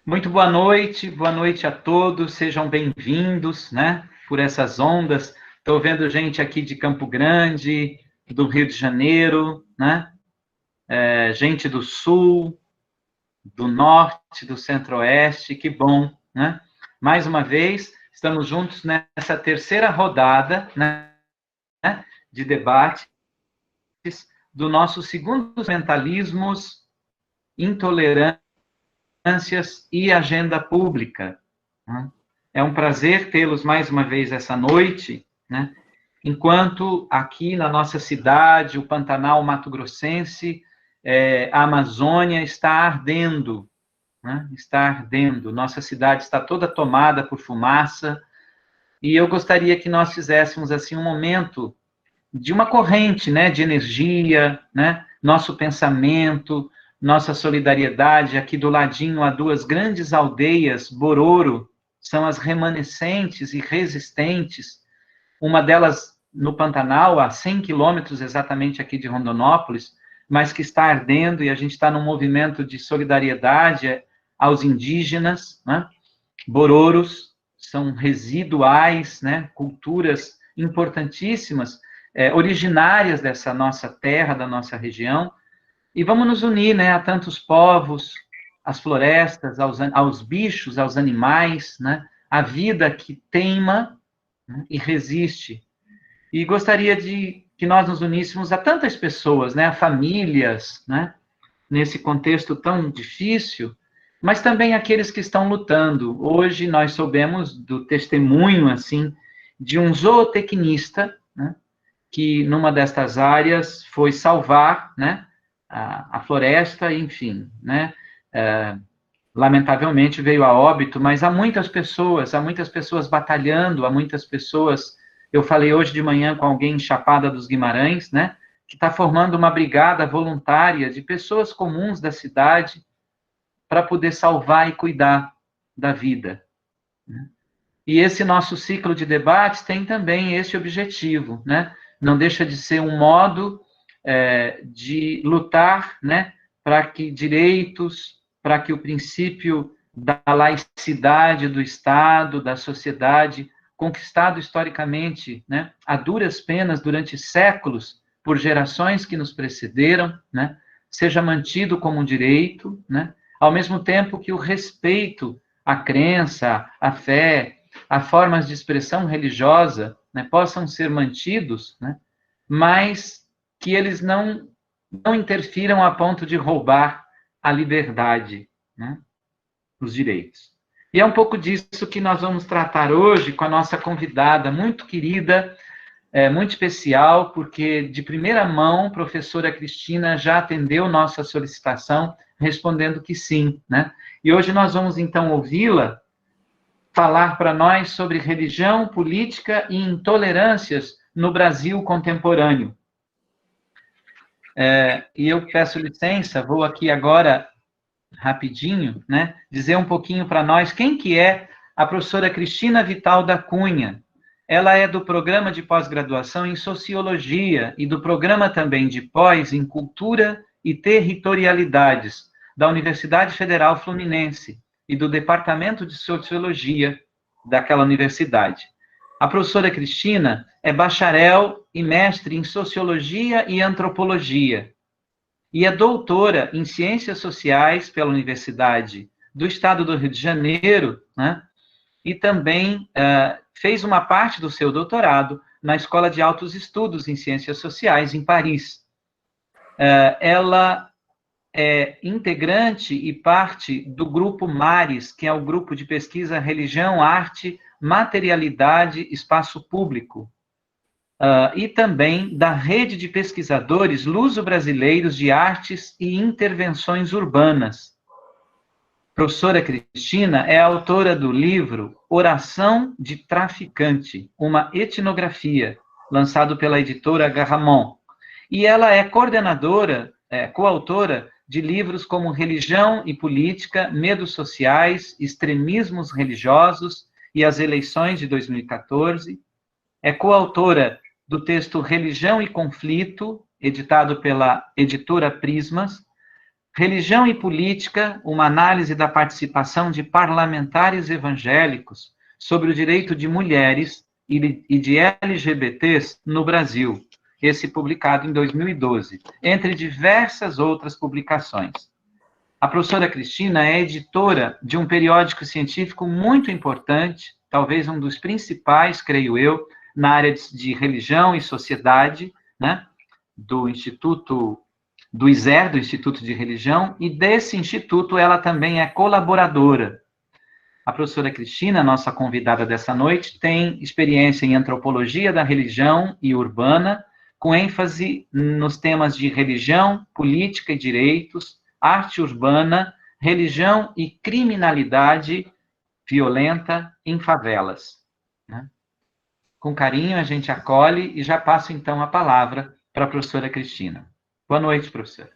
Muito boa noite a todos, sejam bem-vindos, né, por essas ondas. Estou vendo gente aqui de Campo Grande, do Rio de Janeiro, né, gente do Sul, do Norte, do Centro-Oeste, que bom, né? Mais uma vez, estamos juntos nessa terceira rodada, né, de debates do nosso segundo mentalismos, intolerâncias e agenda pública. Né? É um prazer tê-los mais uma vez essa noite, né? Enquanto aqui na nossa cidade, o Pantanal Mato Grossense, a Amazônia está ardendo, né? Está ardendo. Nossa cidade está toda tomada por fumaça, e eu gostaria que nós fizéssemos assim um momento de uma corrente, né, de energia, né, nosso pensamento, nossa solidariedade. Aqui do ladinho há duas grandes aldeias, Bororo, são as remanescentes e resistentes, uma delas no Pantanal, a 100 quilômetros exatamente aqui de Rondonópolis, mas que está ardendo, e a gente está num movimento de solidariedade aos indígenas, né? Bororos são residuais, né? Culturas importantíssimas, originárias dessa nossa terra, da nossa região, e vamos nos unir, né, a tantos povos, às florestas, aos bichos, aos animais, né, a vida que teima, né, e resiste. E gostaria de que nós nos uníssemos a tantas pessoas, né, a famílias, né, nesse contexto tão difícil, mas também aqueles que estão lutando. Hoje nós soubemos do testemunho, assim, de um zootecnista, né, que numa destas áreas foi salvar, né, a floresta, enfim, né, lamentavelmente veio a óbito, mas há muitas pessoas batalhando, há muitas pessoas. Eu falei hoje de manhã com alguém em Chapada dos Guimarães, né, que está formando uma brigada voluntária de pessoas comuns da cidade para poder salvar e cuidar da vida. Né? E esse nosso ciclo de debates tem também esse objetivo, né? Não deixa de ser um modo de lutar, né, para que direitos, para que o princípio da laicidade do Estado, da sociedade, conquistado historicamente, né, a duras penas durante séculos por gerações que nos precederam, né, seja mantido como um direito, né, ao mesmo tempo que o respeito à crença, à fé, a formas de expressão religiosa, né, possam ser mantidos, né, mas que eles não interfiram a ponto de roubar a liberdade, né, os direitos. E é um pouco disso que nós vamos tratar hoje com a nossa convidada muito querida, muito especial, porque de primeira mão, a professora Cristina já atendeu nossa solicitação, respondendo que sim, né? E hoje nós vamos então ouvi-la falar para nós sobre religião, política e intolerâncias no Brasil contemporâneo. E eu peço licença, vou aqui agora, rapidinho, né, dizer um pouquinho para nós quem que é a professora Cristina Vital da Cunha. Ela é do programa de pós-graduação em Sociologia e do programa também de pós em Cultura e Territorialidades da Universidade Federal Fluminense e do Departamento de Sociologia daquela universidade. A professora Cristina é bacharel e mestre em Sociologia e Antropologia e é doutora em Ciências Sociais pela Universidade do Estado do Rio de Janeiro, né? E também fez uma parte do seu doutorado na Escola de Altos Estudos em Ciências Sociais, em Paris. Ela é integrante e parte do grupo MARES, que é o grupo de pesquisa Religião, Arte, Materialidade, Espaço Público, e também da rede de pesquisadores luso-brasileiros de artes e intervenções urbanas. Professora Cristina é autora do livro Oração de Traficante, uma etnografia, lançado pela editora Garramon. E ela é coordenadora, coautora de livros como Religião e Política, Medos Sociais, Extremismos Religiosos e as Eleições de 2014. É coautora do texto Religião e Conflito, editado pela editora Prismas, Religião e Política, uma análise da participação de parlamentares evangélicos sobre o direito de mulheres e de LGBTs no Brasil, esse publicado em 2012, entre diversas outras publicações. A professora Cristina é editora de um periódico científico muito importante, talvez um dos principais, creio eu, na área de religião e sociedade, né, do Instituto do ISER, do Instituto de Religião, e desse instituto ela também é colaboradora. A professora Cristina, nossa convidada dessa noite, tem experiência em antropologia da religião e urbana, com ênfase nos temas de religião, política e direitos, arte urbana, religião e criminalidade violenta em favelas. Com carinho, a gente acolhe e já passo, então, a palavra para a professora Cristina. Boa noite, professora.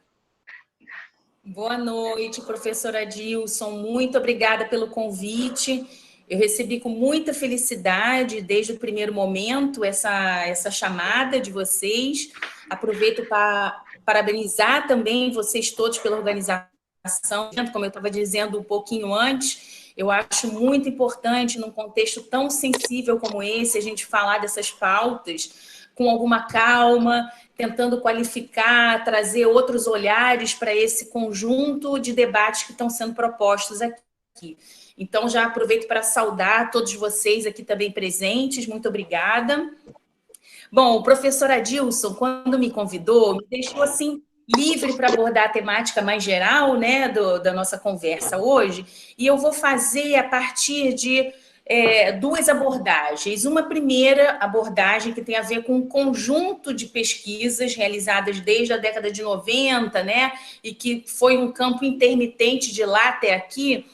Boa noite, professora Dilson. Muito obrigada pelo convite. Eu recebi com muita felicidade, desde o primeiro momento, essa chamada de vocês. Aproveito para parabenizar também vocês todos pela organização. Como eu estava dizendo um pouquinho antes, eu acho muito importante, num contexto tão sensível como esse, a gente falar dessas pautas com alguma calma, tentando qualificar, trazer outros olhares para esse conjunto de debates que estão sendo propostos aqui. Então, já aproveito para saudar todos vocês aqui também presentes, muito obrigada. Bom, o professor Adilson, quando me convidou, me deixou assim livre para abordar a temática mais geral, né, da nossa conversa hoje, e eu vou fazer a partir de duas abordagens. Uma primeira abordagem que tem a ver com um conjunto de pesquisas realizadas desde a década de 90, né, e que foi um campo intermitente de lá até aqui,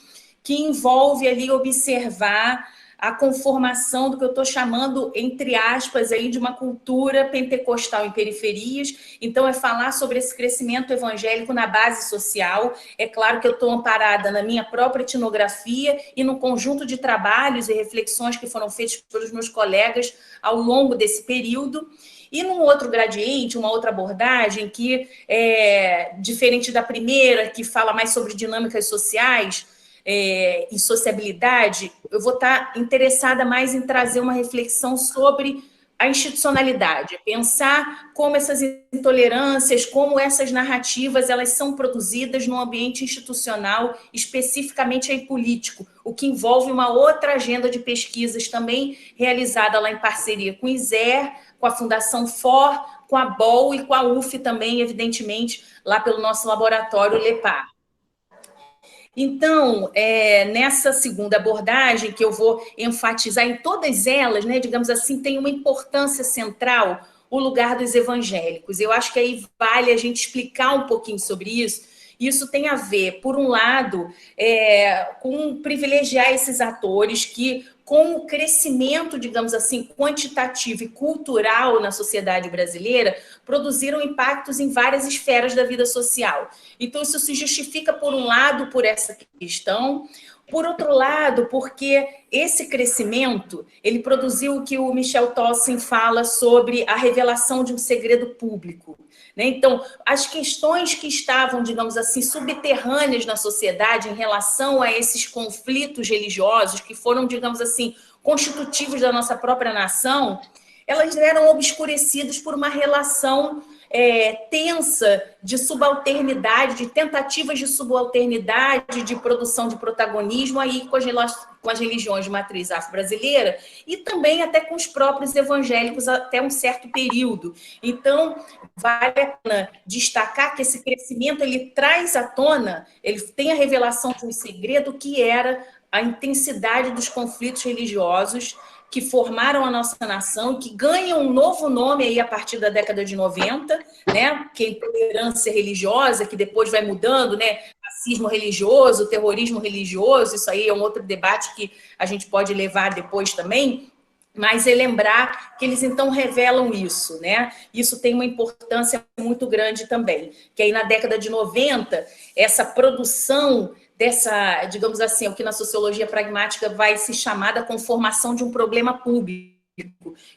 que envolve ali observar a conformação do que eu estou chamando, entre aspas, aí, de uma cultura pentecostal em periferias. Então, é falar sobre esse crescimento evangélico na base social. É claro que eu estou amparada na minha própria etnografia e no conjunto de trabalhos e reflexões que foram feitos pelos meus colegas ao longo desse período. E num outro gradiente, uma outra abordagem que é diferente da primeira, que fala mais sobre dinâmicas sociais, e sociabilidade, eu vou estar interessada mais em trazer uma reflexão sobre a institucionalidade, pensar como essas intolerâncias, como essas narrativas, elas são produzidas no ambiente institucional, especificamente aí político, o que envolve uma outra agenda de pesquisas também realizada lá em parceria com o ISER, com a Fundação FOR, com a BOL e com a UF também, evidentemente, lá pelo nosso laboratório LEPAR. Então, nessa segunda abordagem, que eu vou enfatizar em todas elas, né, digamos assim, tem uma importância central o lugar dos evangélicos. Eu acho que aí vale a gente explicar um pouquinho sobre isso. Isso tem a ver, por um lado, com privilegiar esses atores que, com o crescimento, digamos assim, quantitativo e cultural na sociedade brasileira, produziram impactos em várias esferas da vida social. Então, isso se justifica, por um lado, por essa questão. Por outro lado, porque esse crescimento, ele produziu o que o Michel Tossen fala sobre a revelação de um segredo público. Né? Então, as questões que estavam, digamos assim, subterrâneas na sociedade em relação a esses conflitos religiosos, que foram, digamos assim, constitutivos da nossa própria nação, elas eram obscurecidas por uma relação tensa de subalternidade, de tentativas de subalternidade, de produção de protagonismo aí com as religiões de matriz afro-brasileira e também até com os próprios evangélicos até um certo período. Então, vale a pena destacar que esse crescimento ele traz à tona, ele tem a revelação de um segredo que era a intensidade dos conflitos religiosos que formaram a nossa nação, que ganham um novo nome aí a partir da década de 90, né? Que é a intolerância religiosa, que depois vai mudando, né? Racismo religioso, terrorismo religioso, isso aí é um outro debate que a gente pode levar depois também, mas é lembrar que eles então revelam isso, né? Isso tem uma importância muito grande também, que aí na década de 90, essa produção dessa, digamos assim, o que na sociologia pragmática vai se chamar da conformação de um problema público.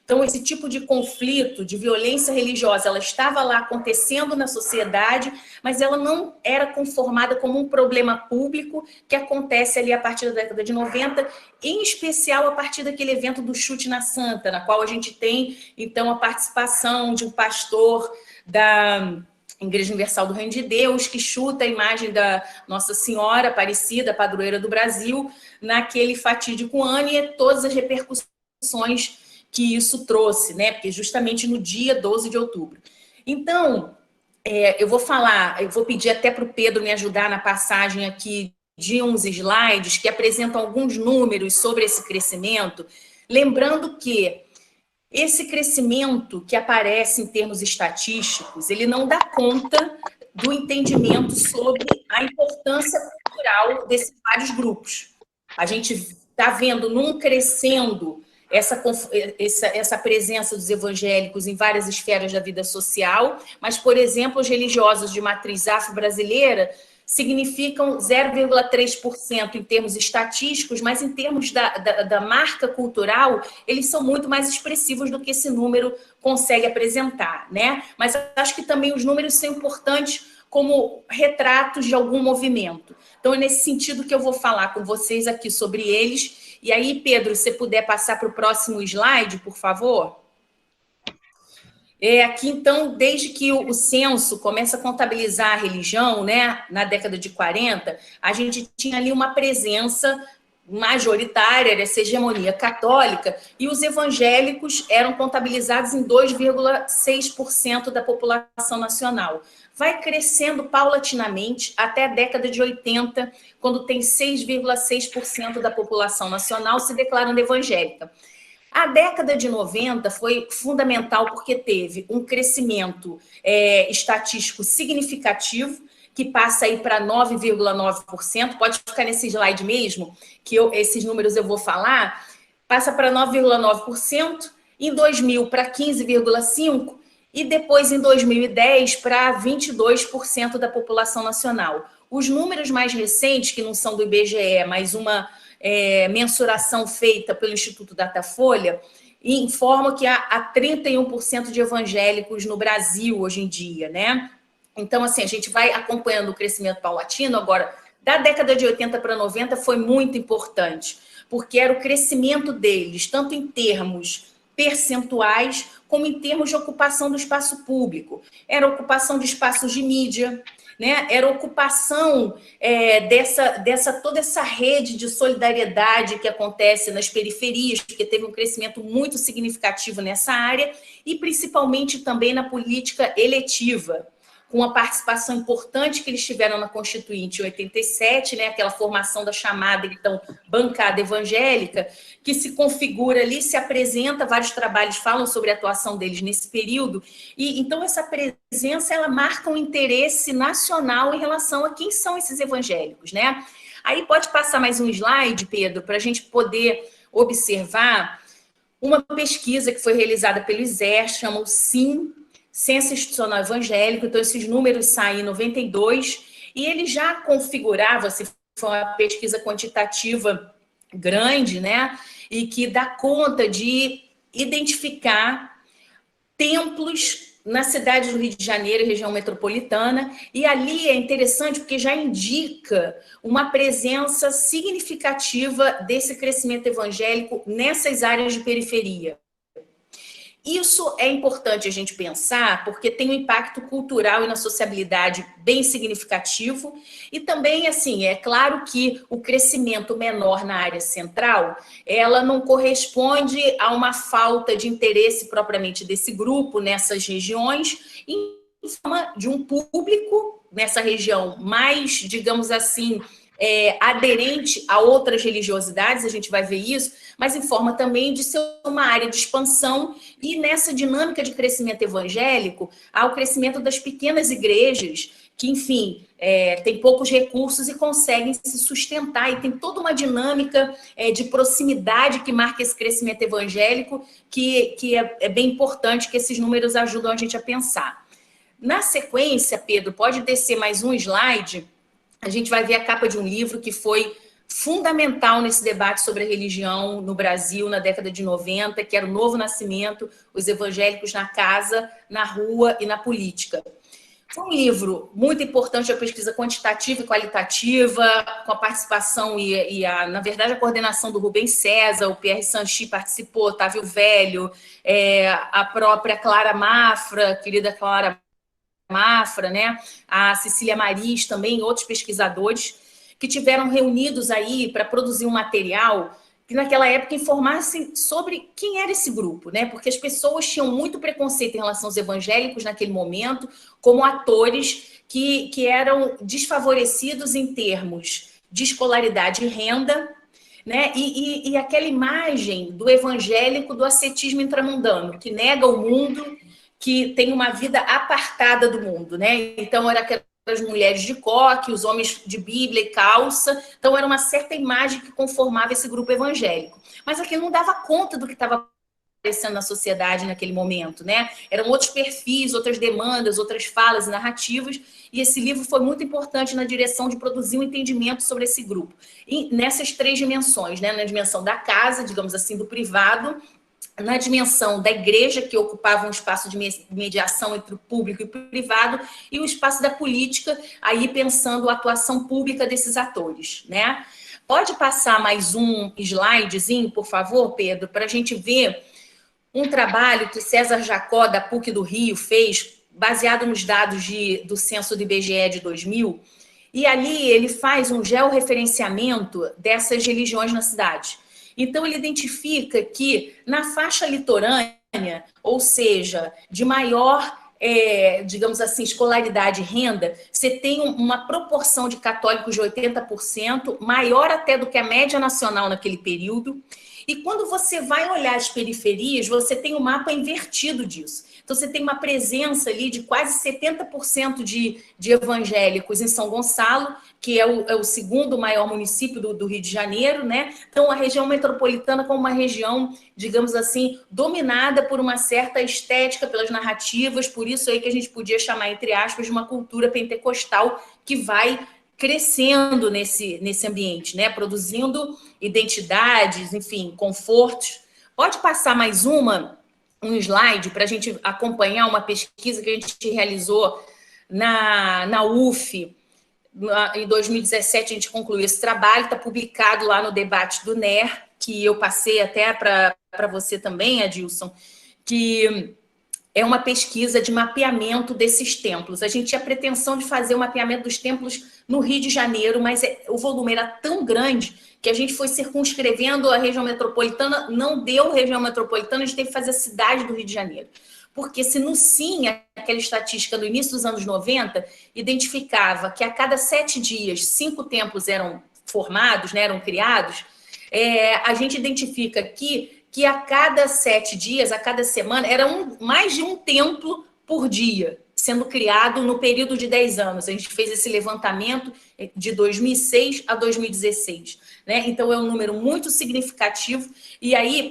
Então, esse tipo de conflito, de violência religiosa, ela estava lá acontecendo na sociedade, mas ela não era conformada como um problema público que acontece ali a partir da década de 90, em especial a partir daquele evento do Chute na Santa, na qual a gente tem, então, a participação de um pastor da Igreja Universal do Reino de Deus, que chuta a imagem da Nossa Senhora Aparecida, padroeira do Brasil, naquele fatídico ano, e todas as repercussões que isso trouxe, né? Porque justamente no dia 12 de outubro. Então, eu vou pedir até para o Pedro me ajudar na passagem aqui de uns slides que apresentam alguns números sobre esse crescimento, lembrando que esse crescimento que aparece em termos estatísticos, ele não dá conta do entendimento sobre a importância cultural desses vários grupos. A gente está vendo num crescendo essa presença dos evangélicos em várias esferas da vida social, mas, por exemplo, os religiosos de matriz afro-brasileira significam 0,3% em termos estatísticos, mas em termos da marca cultural, eles são muito mais expressivos do que esse número consegue apresentar, né? Mas acho que também os números são importantes como retratos de algum movimento. Então, é nesse sentido que eu vou falar com vocês aqui sobre eles. E aí, Pedro, se você puder passar para o próximo slide, por favor. Aqui, então, desde que o censo começa a contabilizar a religião, né, na década de 40, a gente tinha ali uma presença majoritária dessa hegemonia católica, e os evangélicos eram contabilizados em 2,6% da população nacional. Vai crescendo paulatinamente até a década de 80, quando tem 6,6% da população nacional se declarando evangélica. A década de 90 foi fundamental porque teve um crescimento estatístico significativo, que passa aí para 9,9%, pode ficar nesse slide mesmo, que esses números eu vou falar, passa para 9,9%, em 2000 para 15,5%, e depois em 2010 para 22% da população nacional. Os números mais recentes, que não são do IBGE, mas uma mensuração feita pelo Instituto Datafolha, informam que há 31% de evangélicos no Brasil hoje em dia, né? Então, assim, a gente vai acompanhando o crescimento paulatino. Agora, da década de 80 para 90 foi muito importante, porque era o crescimento deles, tanto em termos percentuais, como em termos de ocupação do espaço público. Era ocupação de espaços de mídia, né? Era ocupação toda essa rede de solidariedade que acontece nas periferias, porque teve um crescimento muito significativo nessa área, e principalmente também na política eletiva, com a participação importante que eles tiveram na Constituinte em 87, né, aquela formação da chamada, então, bancada evangélica, que se configura ali, se apresenta, vários trabalhos falam sobre a atuação deles nesse período, e então essa presença, ela marca um interesse nacional em relação a quem são esses evangélicos, né? Aí pode passar mais um slide, Pedro, para a gente poder observar uma pesquisa que foi realizada pelo ISER, chama o SIM, Censo Institucional Evangélico. Então, esses números saem em 92, e ele já configurava, se foi uma pesquisa quantitativa grande, né, e que dá conta de identificar templos na cidade do Rio de Janeiro e região metropolitana, e ali é interessante porque já indica uma presença significativa desse crescimento evangélico nessas áreas de periferia. Isso é importante a gente pensar, porque tem um impacto cultural e na sociabilidade bem significativo, e também, assim, é claro que o crescimento menor na área central, ela não corresponde a uma falta de interesse propriamente desse grupo nessas regiões, em forma de um público nessa região mais, digamos assim, aderente a outras religiosidades, a gente vai ver isso, mas em forma também de ser uma área de expansão, e nessa dinâmica de crescimento evangélico, há o crescimento das pequenas igrejas, que, enfim, têm poucos recursos e conseguem se sustentar, e tem toda uma dinâmica de proximidade que marca esse crescimento evangélico, que é bem importante, que esses números ajudam a gente a pensar. Na sequência, Pedro, pode descer mais um slide. A gente vai ver a capa de um livro que foi fundamental nesse debate sobre a religião no Brasil na década de 90, que era o Novo Nascimento, os evangélicos na casa, na rua e na política. Foi um livro muito importante da pesquisa quantitativa e qualitativa, com a participação na verdade, a coordenação do Rubens César, o Pierre Sanchi participou, Otávio Velho, a própria Clara Mafra, querida Clara Mafra, né? A Cecília Maris também, outros pesquisadores, que tiveram reunidos aí para produzir um material que naquela época informasse sobre quem era esse grupo, né? Porque as pessoas tinham muito preconceito em relação aos evangélicos naquele momento, como atores que eram desfavorecidos em termos de escolaridade e renda, né? E aquela imagem do evangélico do ascetismo intramundano, que nega o mundo, que tem uma vida apartada do mundo, né? Então, era as mulheres de coque, os homens de Bíblia e calça. Então, era uma certa imagem que conformava esse grupo evangélico. Mas aquilo não dava conta do que estava acontecendo na sociedade naquele momento, né? Eram outros perfis, outras demandas, outras falas e narrativas, e esse livro foi muito importante na direção de produzir um entendimento sobre esse grupo. E nessas três dimensões, né? Na dimensão da casa, digamos assim, do privado, na dimensão da igreja, que ocupava um espaço de mediação entre o público e o privado, e o espaço da política, aí pensando a atuação pública desses atores, né? Pode passar mais um slidezinho, por favor, Pedro, para a gente ver um trabalho que César Jacó, da PUC do Rio, fez, baseado nos dados do censo do IBGE de 2000, e ali ele faz um georreferenciamento dessas religiões na cidade. Então, ele identifica que na faixa litorânea, ou seja, de maior, digamos assim, escolaridade e renda, você tem uma proporção de católicos de 80%, maior até do que a média nacional naquele período. E quando você vai olhar as periferias, você tem um mapa invertido disso. Então, você tem uma presença ali de quase 70% de evangélicos em São Gonçalo, que é o segundo maior município do Rio de Janeiro, né? Então, a região metropolitana como uma região, digamos assim, dominada por uma certa estética, pelas narrativas, por isso aí que a gente podia chamar, entre aspas, de uma cultura pentecostal que vai crescendo nesse ambiente, né? Produzindo identidades, enfim, confortos. Pode passar mais um slide para a gente acompanhar uma pesquisa que a gente realizou na UF. Em 2017, a gente concluiu esse trabalho, está publicado lá no debate do NER, que eu passei até para você também, Adilson, que é uma pesquisa de mapeamento desses templos. A gente tinha a pretensão de fazer o mapeamento dos templos no Rio de Janeiro, mas o volume era tão grande que a gente foi circunscrevendo a região metropolitana, não deu região metropolitana, a gente teve que fazer a cidade do Rio de Janeiro. Porque se no SIM, aquela estatística do início dos anos 90, identificava que a cada 7 dias, 5 templos eram formados, né, eram criados, a gente identifica que a cada 7 dias, a cada semana, era mais de um templo por dia sendo criado no período de 10 anos. A gente fez esse levantamento de 2006 a 2016. Né? Então, é um número muito significativo. E aí,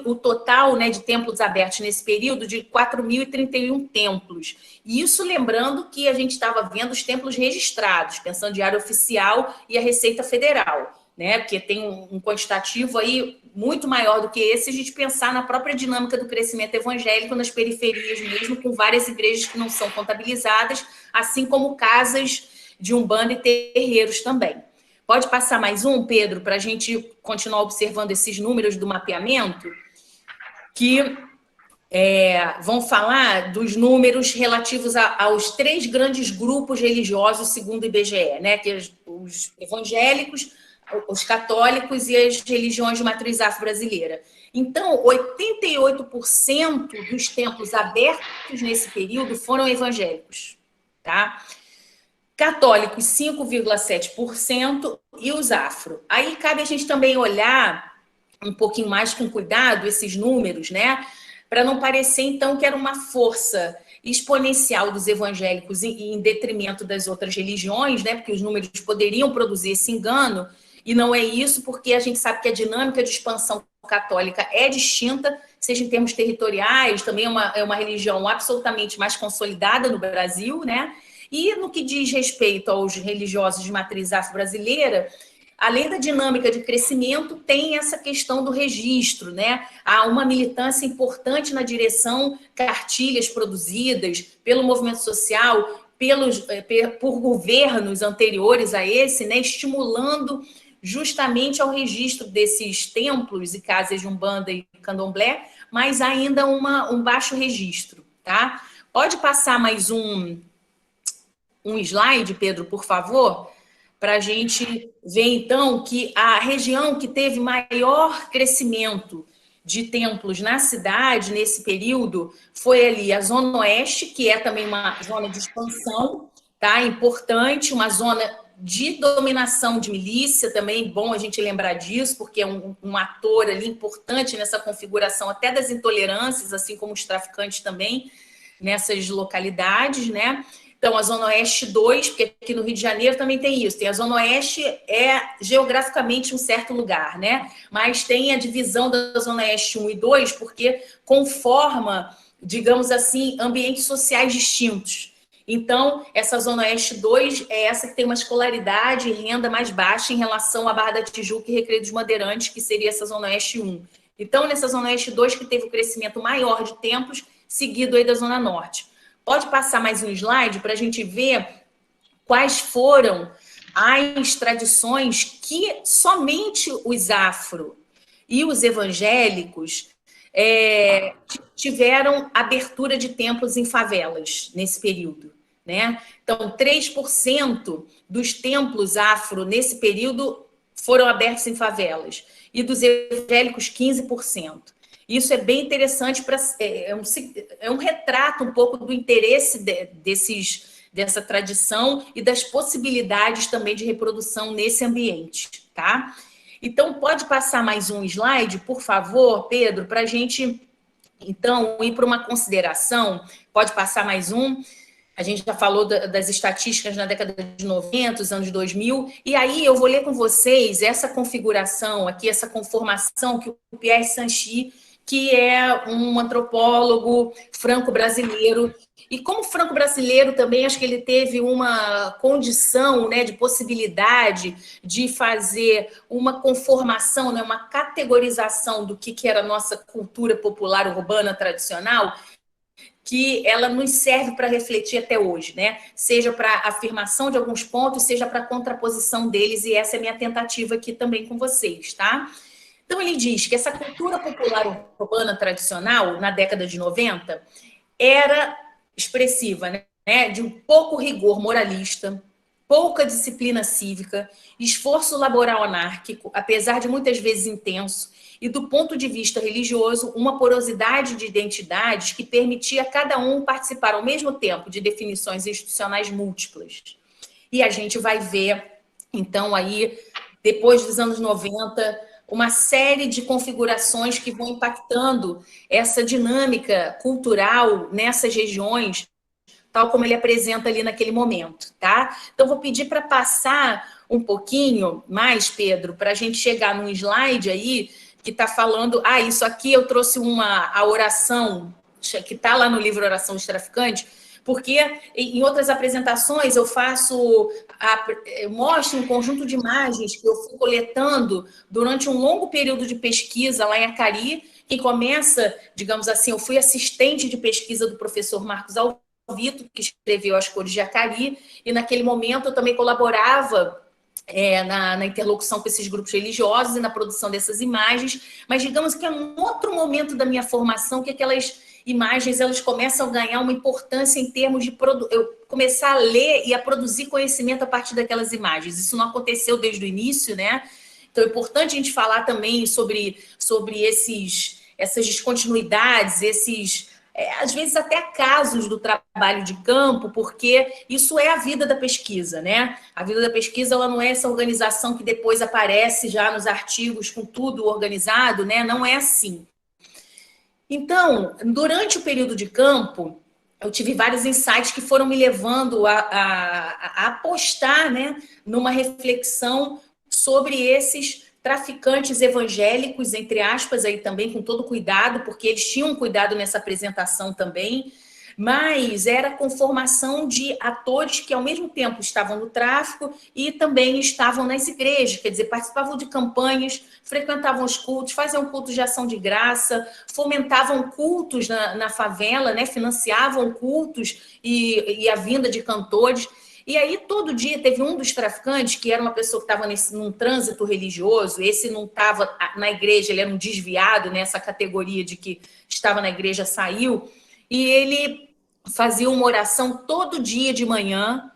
o total, né, de templos abertos nesse período de 4.031 templos. E isso lembrando que a gente estava vendo os templos registrados, pensando em área oficial e a Receita Federal. Né? Porque tem um quantitativo aí muito maior do que esse, a gente pensar na própria dinâmica do crescimento evangélico nas periferias mesmo, com várias igrejas que não são contabilizadas, assim como casas de umbanda e terreiros também. Pode passar mais um, Pedro, para a gente continuar observando esses números do mapeamento, que vão falar dos números relativos aos 3 grandes grupos religiosos, segundo o IBGE, né? Que os evangélicos, os católicos e as religiões de matriz afro-brasileira. Então, 88% dos templos abertos nesse período foram evangélicos, tá? Católicos, 5,7%, e os afro. Aí cabe a gente também olhar um pouquinho mais com cuidado esses números, né? Para não parecer, então, que era uma força exponencial dos evangélicos em detrimento das outras religiões, né? Porque os números poderiam produzir esse engano. E não é isso, porque a gente sabe que a dinâmica de expansão católica é distinta, seja em termos territoriais, também é uma religião absolutamente mais consolidada no Brasil, né? E no que diz respeito aos religiosos de matriz afro-brasileira, além da dinâmica de crescimento, tem essa questão do registro, né? Há uma militância importante na direção, cartilhas produzidas pelo movimento social, por governos anteriores a esse, né? Estimulando justamente ao registro desses templos e casas de Umbanda e Candomblé, mas ainda um baixo registro, tá? Pode passar mais um slide, Pedro, por favor? Para a gente ver, então, que a região que teve maior crescimento de templos na cidade, nesse período, foi ali a Zona Oeste, que é também uma zona de expansão, tá? Importante, uma zona de dominação de milícia, também bom a gente lembrar disso, porque é um ator ali importante nessa configuração até das intolerâncias, assim como os traficantes também, nessas localidades, né? Então, a Zona Oeste 2, porque aqui no Rio de Janeiro também tem isso. Tem a Zona Oeste, é geograficamente um certo lugar, né? Mas tem a divisão da Zona Oeste 1 e 2, porque conforma, digamos assim, ambientes sociais distintos. Então, essa Zona Oeste 2 é essa que tem uma escolaridade e renda mais baixa em relação à Barra da Tijuca e Recreio dos Bandeirantes, que seria essa Zona Oeste 1. Então, nessa Zona Oeste 2 que teve o crescimento maior de templos, seguido aí da Zona Norte. Pode passar mais um slide para a gente ver quais foram as tradições que somente os afro e os evangélicos tiveram abertura de templos em favelas nesse período, né? Então, 3% dos templos afro nesse período foram abertos em favelas e dos evangélicos 15%. Isso é bem interessante, é um retrato um pouco do interesse dessa tradição e das possibilidades também de reprodução nesse ambiente, tá? Então, pode passar mais um slide, por favor, Pedro, para a gente, então, ir para uma consideração. Pode passar mais um. A gente já falou das estatísticas na década de 90, os anos 2000, e aí eu vou ler com vocês essa configuração aqui, essa conformação que o Pierre Sanchi, que é um antropólogo franco-brasileiro, e como franco-brasileiro também, acho que ele teve uma condição, né, de possibilidade de fazer uma conformação, né, uma categorização do que era a nossa cultura popular urbana tradicional, que ela nos serve para refletir até hoje, né? Seja para afirmação de alguns pontos, seja para contraposição deles, e essa é a minha tentativa aqui também com vocês, tá? Então, ele diz que essa cultura popular urbana tradicional, na década de 90, era expressiva, né? De um pouco rigor moralista, pouca disciplina cívica, esforço laboral anárquico, apesar de muitas vezes intenso, e do ponto de vista religioso, uma porosidade de identidades que permitia a cada um participar ao mesmo tempo de definições institucionais múltiplas. E a gente vai ver, então, aí, depois dos anos 90, uma série de configurações que vão impactando essa dinâmica cultural nessas regiões, tal como ele apresenta ali naquele momento, tá? Então, vou pedir para passar um pouquinho mais, Pedro, para a gente chegar num slide aí que está falando... isso aqui eu trouxe a oração, que está lá no livro Oração dos Traficantes, porque em outras apresentações eu mostro um conjunto de imagens que eu fui coletando durante um longo período de pesquisa lá em Acari, que começa, digamos assim, eu fui assistente de pesquisa do professor Marcos Alvito, que escreveu As Cores de Acari, e naquele momento eu também colaborava na interlocução com esses grupos religiosos e na produção dessas imagens, mas digamos que é um outro momento da minha formação que aquelas imagens elas começam a ganhar uma importância em termos de eu começar a ler e a produzir conhecimento a partir daquelas imagens. Isso não aconteceu desde o início, né? Então é importante a gente falar também sobre essas descontinuidades, às vezes até casos do trabalho de campo, porque isso é a vida da pesquisa, né? A vida da pesquisa ela não é essa organização que depois aparece já nos artigos com tudo organizado, né? Não é assim. Então, durante o período de campo, eu tive vários insights que foram me levando a apostar, né, numa reflexão sobre esses traficantes evangélicos, entre aspas, aí também com todo cuidado, porque eles tinham cuidado nessa apresentação também, mas era com formação de atores que, ao mesmo tempo, estavam no tráfico e também estavam nas igrejas, quer dizer, participavam de campanhas, frequentavam os cultos, faziam cultos de ação de graça, fomentavam cultos na favela, né? Financiavam cultos e a vinda de cantores. E aí, todo dia, teve um dos traficantes, que era uma pessoa que estava num trânsito religioso, esse não estava na igreja, ele era um desviado, nessa categoria de que estava na igreja, saiu, e ele fazia uma oração todo dia de manhã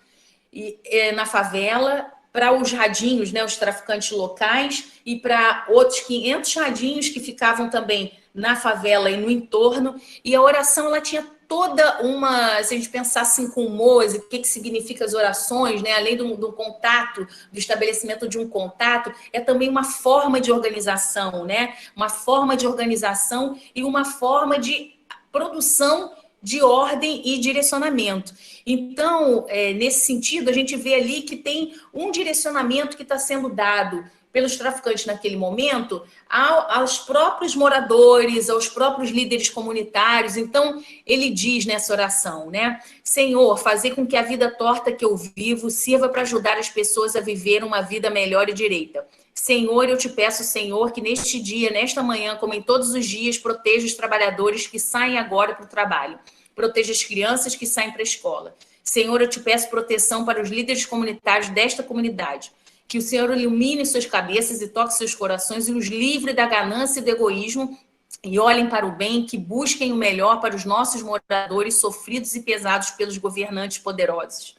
na favela, para os radinhos, né, os traficantes locais, e para outros 500 radinhos que ficavam também na favela e no entorno, e a oração ela tinha toda uma, se a gente pensasse assim, com Mose, o que significa as orações, né? Além do contato, do estabelecimento de um contato, é também uma forma de organização, né? Uma forma de organização e uma forma de produção de ordem e direcionamento. Então, nesse sentido, a gente vê ali que tem um direcionamento que está sendo dado pelos traficantes naquele momento aos próprios moradores, aos próprios líderes comunitários. Então, ele diz nessa oração, né? Senhor, fazer com que a vida torta que eu vivo sirva para ajudar as pessoas a viver uma vida melhor e direita. Senhor, eu te peço, Senhor, que neste dia, nesta manhã, como em todos os dias, proteja os trabalhadores que saem agora para o trabalho. Proteja as crianças que saem para a escola. Senhor, eu te peço proteção para os líderes comunitários desta comunidade. Que o Senhor ilumine suas cabeças e toque seus corações e os livre da ganância e do egoísmo e olhem para o bem, que busquem o melhor para os nossos moradores sofridos e pesados pelos governantes poderosos.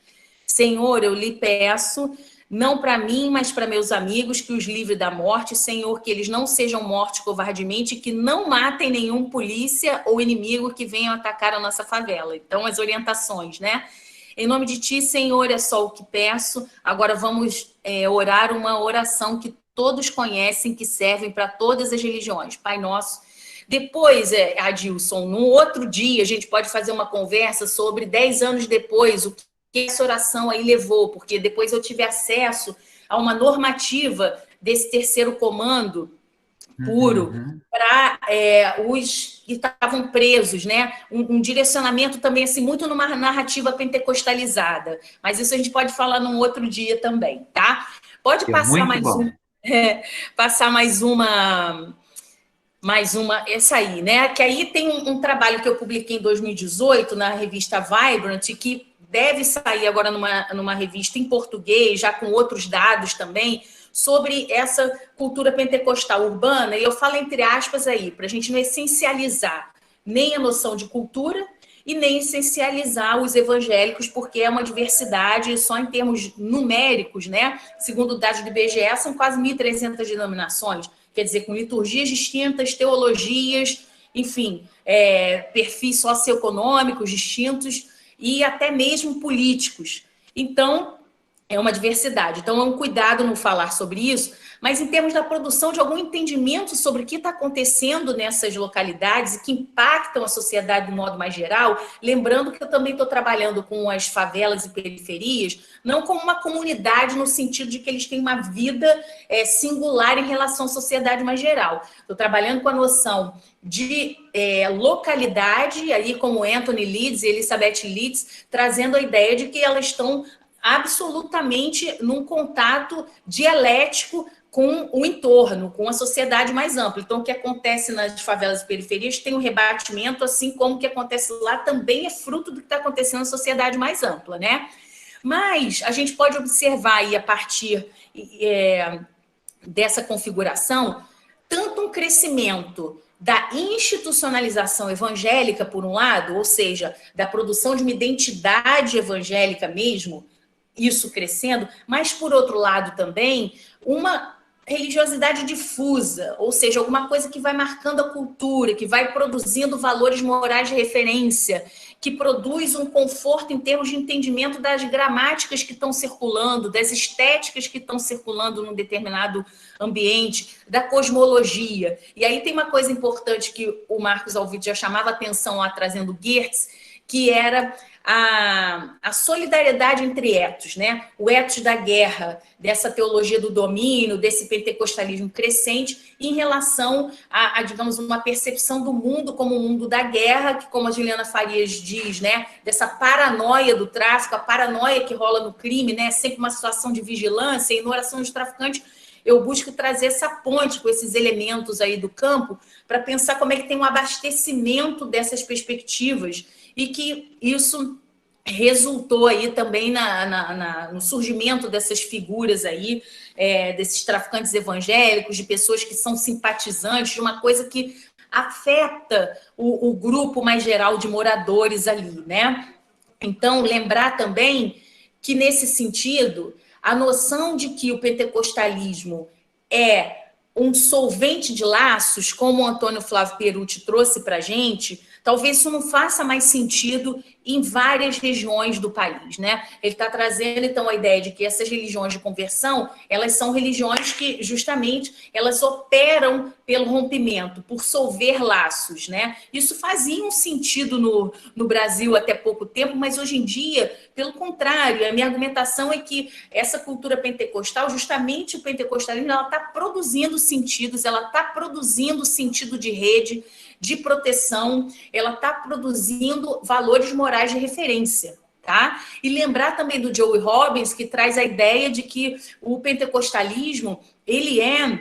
Senhor, eu lhe peço, não para mim, mas para meus amigos, que os livre da morte, Senhor, que eles não sejam mortos covardemente, que não matem nenhum polícia ou inimigo que venham atacar a nossa favela. Então, as orientações, né? Em nome de ti, Senhor, é só o que peço. Agora vamos orar uma oração que todos conhecem, que servem para todas as religiões. Pai nosso. Depois, Adilson, no outro dia, a gente pode fazer uma conversa sobre 10 anos depois, o que essa oração aí levou, porque depois eu tive acesso a uma normativa desse terceiro comando puro para os que estavam presos, né? Um direcionamento também, assim, muito numa narrativa pentecostalizada. Mas isso a gente pode falar num outro dia também, tá? Pode passar passar mais uma, essa aí, né? Que aí tem um trabalho que eu publiquei em 2018 na revista Vibrant, que deve sair agora numa revista em português, já com outros dados também, sobre essa cultura pentecostal urbana, e eu falo entre aspas aí, para a gente não essencializar nem a noção de cultura e nem essencializar os evangélicos, porque é uma diversidade só em termos numéricos, né? Segundo dados do IBGE, são quase 1.300 denominações, quer dizer, com liturgias distintas, teologias, enfim, perfis socioeconômicos distintos e até mesmo políticos. Então, é uma diversidade. Então, é um cuidado no falar sobre isso, mas em termos da produção de algum entendimento sobre o que está acontecendo nessas localidades e que impactam a sociedade de modo mais geral, lembrando que eu também estou trabalhando com as favelas e periferias, não como uma comunidade no sentido de que eles têm uma vida singular em relação à sociedade mais geral. Estou trabalhando com a noção de localidade, ali como Anthony Leeds e Elizabeth Leeds, trazendo a ideia de que elas estão absolutamente num contato dialético com o entorno, com a sociedade mais ampla. Então, o que acontece nas favelas e periferias tem um rebatimento, assim como o que acontece lá também é fruto do que está acontecendo na sociedade mais ampla, né? Mas a gente pode observar aí, a partir dessa configuração, tanto um crescimento da institucionalização evangélica, por um lado, ou seja, da produção de uma identidade evangélica mesmo, isso crescendo, mas, por outro lado, também, uma religiosidade difusa, ou seja, alguma coisa que vai marcando a cultura, que vai produzindo valores morais de referência, que produz um conforto em termos de entendimento das gramáticas que estão circulando, das estéticas que estão circulando num determinado ambiente, da cosmologia. E aí tem uma coisa importante que o Marcos Alvito já chamava atenção lá, trazendo Geertz, que era a solidariedade entre etos, né? O etos da guerra, dessa teologia do domínio, desse pentecostalismo crescente, em relação a, digamos, uma percepção do mundo como o mundo da guerra, que, como a Juliana Farias diz, né? Dessa paranoia do tráfico, a paranoia que rola no crime, né? Sempre uma situação de vigilância e ignoração dos traficantes. Eu busco trazer essa ponte com esses elementos aí do campo para pensar como é que tem um abastecimento dessas perspectivas e que isso resultou aí também no surgimento dessas figuras aí, desses traficantes evangélicos, de pessoas que são simpatizantes, de uma coisa que afeta o grupo mais geral de moradores ali, né? Então, lembrar também que, nesse sentido, a noção de que o pentecostalismo é um solvente de laços, como o Antônio Flávio Perucci trouxe para a gente, talvez isso não faça mais sentido em várias regiões do país, né? Ele está trazendo, então, a ideia de que essas religiões de conversão, elas são religiões que, justamente, elas operam pelo rompimento, por solver laços, né? Isso fazia um sentido no Brasil até pouco tempo, mas hoje em dia, pelo contrário, a minha argumentação é que essa cultura pentecostal, justamente o pentecostalismo, ela está produzindo sentidos, ela está produzindo sentido de rede, de proteção, ela está produzindo valores morais de referência, tá? E lembrar também do Joey Robbins, que traz a ideia de que o pentecostalismo, ele é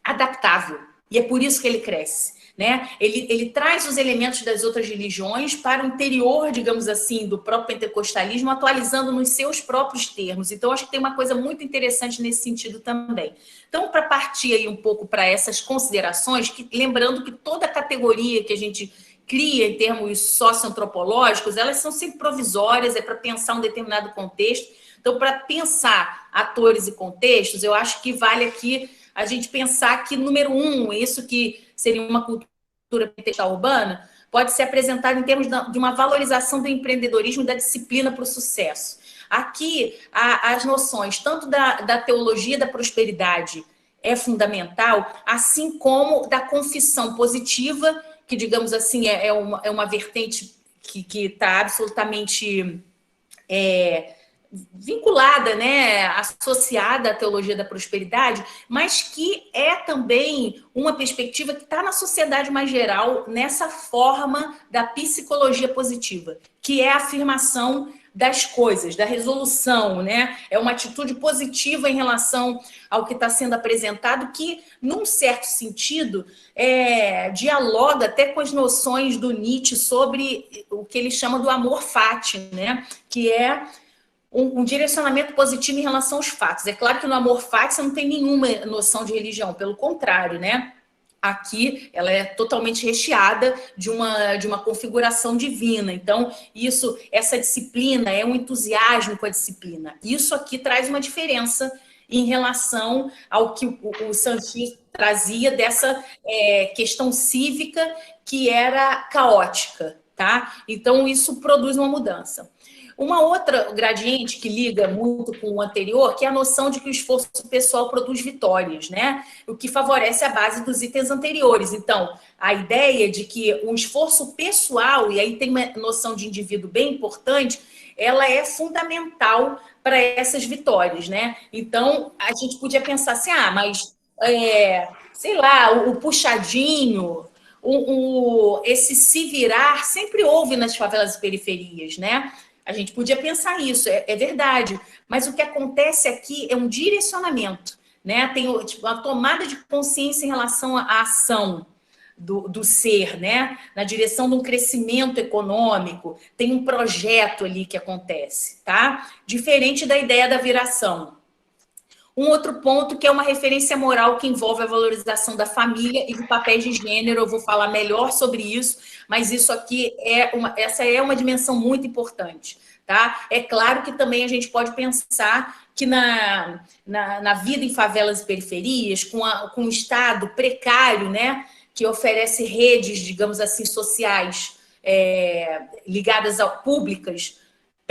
adaptável, e é por isso que ele cresce, né? Ele traz os elementos das outras religiões para o interior, digamos assim, do próprio pentecostalismo, atualizando nos seus próprios termos. Então, acho que tem uma coisa muito interessante nesse sentido também. Então, para partir aí um pouco para essas considerações, lembrando que toda categoria que a gente cria em termos socioantropológicos, elas são sempre provisórias, é para pensar um determinado contexto. Então, para pensar atores e contextos, eu acho que vale aqui a gente pensar que, número um, isso que seria uma cultura pentecostal urbana, pode ser apresentado em termos de uma valorização do empreendedorismo e da disciplina para o sucesso. Aqui, as noções tanto da teologia da prosperidade é fundamental, assim como da confissão positiva, que, digamos assim, é uma vertente que está absolutamente vinculada, né, associada à teologia da prosperidade, mas que é também uma perspectiva que está na sociedade mais geral, nessa forma da psicologia positiva, que é a afirmação das coisas, da resolução, né? É uma atitude positiva em relação ao que está sendo apresentado, que, num certo sentido, dialoga até com as noções do Nietzsche sobre o que ele chama do amor fati, né? Que é um direcionamento positivo em relação aos fatos. É claro que no amor fati você não tem nenhuma noção de religião, pelo contrário, né? Aqui ela é totalmente recheada de uma configuração divina. Então, essa disciplina é um entusiasmo com a disciplina. Isso aqui traz uma diferença em relação ao que o Sanchis trazia dessa questão cívica que era caótica, tá? Então, isso produz uma mudança. Uma outra gradiente que liga muito com o anterior, que é a noção de que o esforço pessoal produz vitórias, né? O que favorece a base dos itens anteriores. Então, a ideia de que um esforço pessoal, e aí tem uma noção de indivíduo bem importante, ela é fundamental para essas vitórias, né? Então, a gente podia pensar assim, mas, sei lá, o puxadinho, esse se virar sempre houve nas favelas e periferias, né? A gente podia pensar isso, é verdade. Mas o que acontece aqui é um direcionamento, né? Tem uma tomada de consciência em relação à ação do ser, né? Na direção de um crescimento econômico. Tem um projeto ali que acontece, tá? Diferente da ideia da viração. Um outro ponto que é uma referência moral que envolve a valorização da família e do papel de gênero. Eu vou falar melhor sobre isso, mas isso aqui essa é uma dimensão muito importante, tá? É claro que também a gente pode pensar que na vida em favelas e periferias, com um Estado precário, né, que oferece redes, digamos assim, sociais ligadas públicas,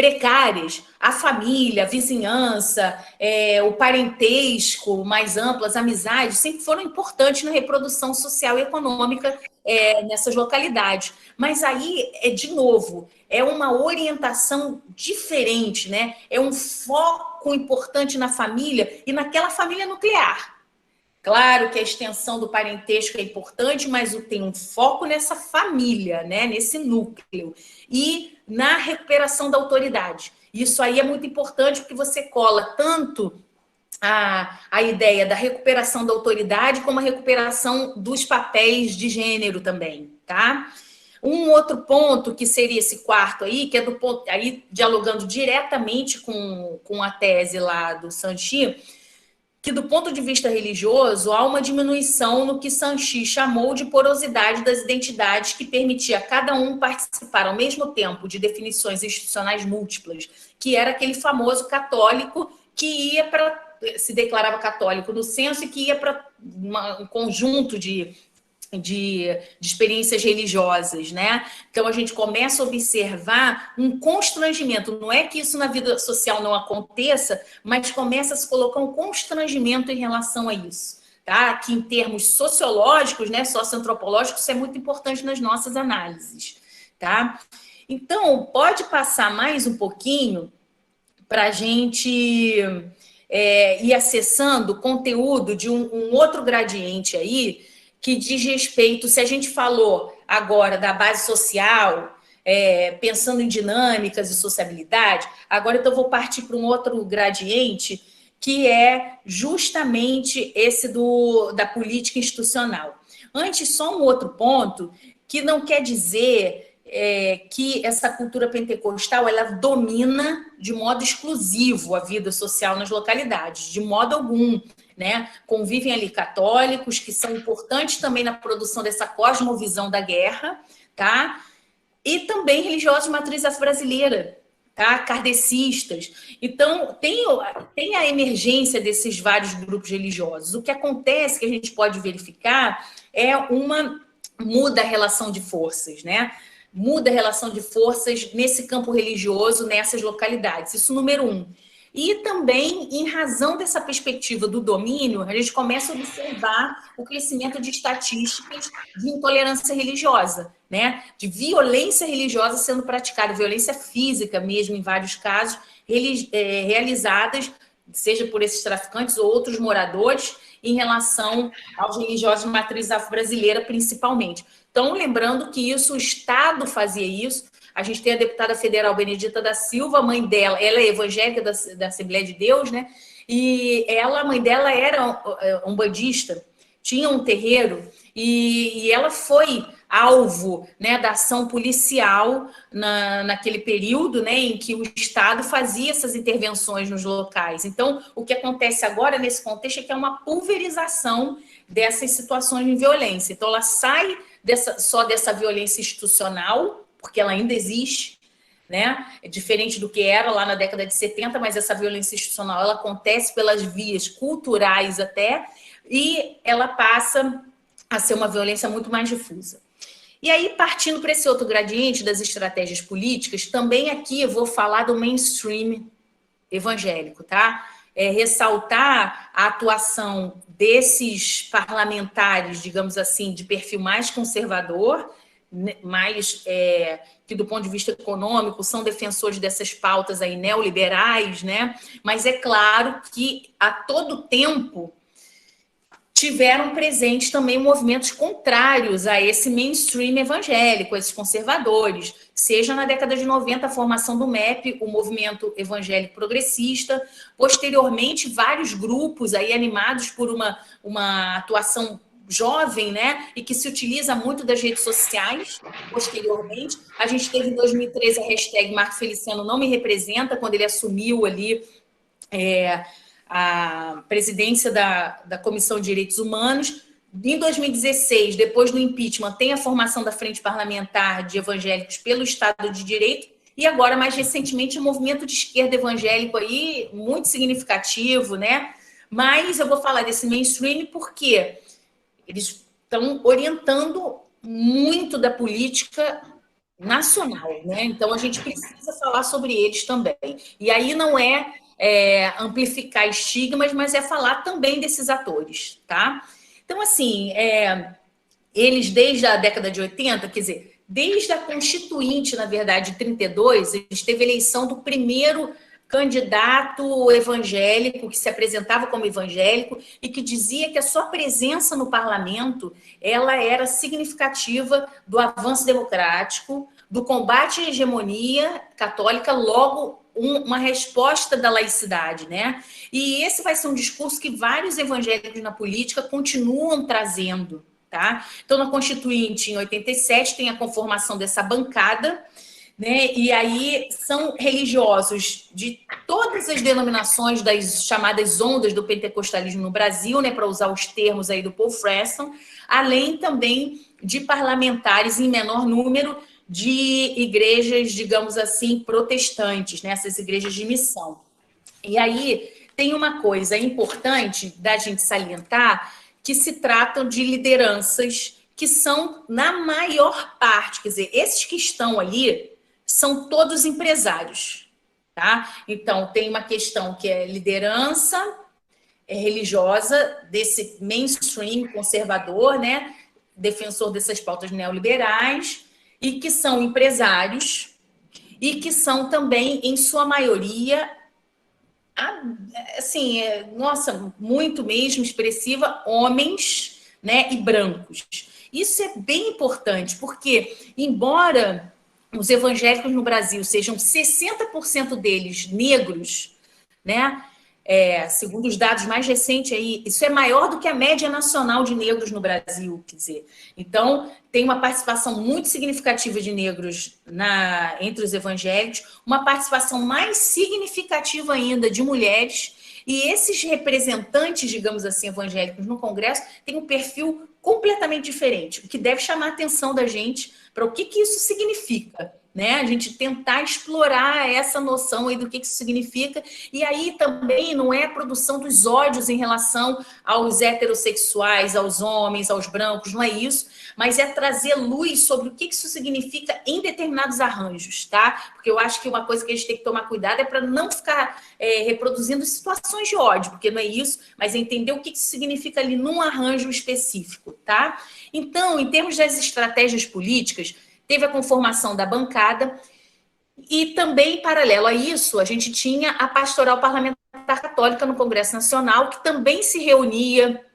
precárias, a família, a vizinhança, o parentesco mais amplo, as amizades, sempre foram importantes na reprodução social e econômica nessas localidades. Mas aí, de novo, é uma orientação diferente, né? É um foco importante na família e naquela família nuclear. Claro que a extensão do parentesco é importante, mas tem um foco nessa família, né? Nesse núcleo. E na recuperação da autoridade. Isso aí é muito importante porque você cola tanto a ideia da recuperação da autoridade como a recuperação dos papéis de gênero também, tá? Um outro ponto que seria esse quarto aí, que é do ponto, aí dialogando diretamente com a tese lá do Sanchi, que do ponto de vista religioso há uma diminuição no que Sanchi chamou de porosidade das identidades que permitia a cada um participar ao mesmo tempo de definições institucionais múltiplas, que era aquele famoso católico que ia para se declarava católico no censo e que ia para um conjunto de experiências religiosas, né? Então a gente começa a observar um constrangimento. Não é que isso na vida social não aconteça, mas começa a se colocar um constrangimento em relação a isso, tá? Que em termos sociológicos, né, socioantropológicos, isso é muito importante nas nossas análises, tá? Então pode passar mais um pouquinho para a gente ir acessando conteúdo de um outro gradiente aí, que diz respeito, se a gente falou agora da base social, pensando em dinâmicas e sociabilidade, agora então eu vou partir para um outro gradiente, que é justamente esse da política institucional. Antes, só um outro ponto, que não quer dizer que essa cultura pentecostal ela domina de modo exclusivo a vida social nas localidades, de modo algum. Né? Convivem ali católicos, que são importantes também na produção dessa cosmovisão da guerra, tá? E também religiosos de matriz afro-brasileira, tá? Kardecistas. Então, tem a emergência desses vários grupos religiosos. O que acontece, que a gente pode verificar, muda a relação de forças, né? Muda a relação de forças nesse campo religioso, nessas localidades. Isso número um. E também, em razão dessa perspectiva do domínio, a gente começa a observar o crescimento de estatísticas de intolerância religiosa, né? De violência religiosa sendo praticada, violência física mesmo, em vários casos, realizadas, seja por esses traficantes ou outros moradores, em relação aos religiosos de matriz afro-brasileira, principalmente. Então, lembrando que o Estado fazia isso. A gente tem a deputada federal Benedita da Silva, a mãe dela, ela é evangélica da Assembleia de Deus, né? E a mãe dela era umbandista, tinha um terreiro, e ela foi alvo, né, da ação policial naquele período, né, em que o Estado fazia essas intervenções nos locais. Então, o que acontece agora nesse contexto é que é uma pulverização dessas situações de violência. Então, ela sai só dessa violência institucional, porque ela ainda existe, né? É diferente do que era lá na década de 70, mas essa violência institucional ela acontece pelas vias culturais até, e ela passa a ser uma violência muito mais difusa. E aí, partindo para esse outro gradiente das estratégias políticas, também aqui eu vou falar do mainstream evangélico, tá? Ressaltar a atuação desses parlamentares, digamos assim, de perfil mais conservador, mais que do ponto de vista econômico são defensores dessas pautas aí neoliberais, né? Mas é claro que a todo tempo tiveram presentes também movimentos contrários a esse mainstream evangélico, a esses conservadores, seja na década de 90 a formação do MEP, o movimento evangélico progressista, posteriormente vários grupos aí animados por uma atuação jovem, né, e que se utiliza muito das redes sociais, posteriormente. A gente teve em 2013 a hashtag Marco Feliciano não me representa, quando ele assumiu ali a presidência da Comissão de Direitos Humanos. Em 2016, depois do impeachment, tem a formação da Frente Parlamentar de Evangélicos pelo Estado de Direito, e agora, mais recentemente, um movimento de esquerda evangélico aí, muito significativo, né? Mas eu vou falar desse mainstream porque eles estão orientando muito da política nacional, né? Então, a gente precisa falar sobre eles também. E aí não é, amplificar estigmas, mas é falar também desses atores, tá? Então, assim, eles desde a década de 80, quer dizer, desde a Constituinte, na verdade, de 32, eles teve eleição do primeiro candidato evangélico, que se apresentava como evangélico e que dizia que a sua presença no parlamento ela era significativa do avanço democrático, do combate à hegemonia católica, logo uma resposta da laicidade, né? E esse vai ser um discurso que vários evangélicos na política continuam trazendo, tá? Então, na Constituinte, em 87, tem a conformação dessa bancada, né? E aí são religiosos de todas as denominações das chamadas ondas do pentecostalismo no Brasil, né? Para usar os termos aí do Paul Fresson, além também de parlamentares em menor número de igrejas, digamos assim, protestantes, né? Essas igrejas de missão. E aí tem uma coisa importante da gente salientar, que se tratam de lideranças que são, na maior parte, quer dizer, esses que estão ali são todos empresários, tá? Então, tem uma questão que é liderança religiosa desse mainstream conservador, né? Defensor dessas pautas neoliberais, e que são empresários, e que são também, em sua maioria, assim, nossa, muito mesmo expressiva, homens, né, e brancos. Isso é bem importante, porque, embora os evangélicos no Brasil sejam 60% deles negros, né, segundo os dados mais recentes aí, isso é maior do que a média nacional de negros no Brasil, quer dizer. Então, tem uma participação muito significativa de negros entre os evangélicos, uma participação mais significativa ainda de mulheres, e esses representantes, digamos assim, evangélicos no Congresso têm um perfil completamente diferente, o que deve chamar a atenção da gente para o que isso significa, né? A gente tentar explorar essa noção aí do que isso significa, e aí também não é a produção dos ódios em relação aos heterossexuais, aos homens, aos brancos, não é isso, mas é trazer luz sobre o que isso significa em determinados arranjos, tá? Porque eu acho que uma coisa que a gente tem que tomar cuidado é para não ficar reproduzindo situações de ódio, porque não é isso, mas é entender o que isso significa ali num arranjo específico, tá? Então, em termos das estratégias políticas, teve a conformação da bancada e também, paralelo a isso, a gente tinha a Pastoral Parlamentar Católica no Congresso Nacional, que também se reunia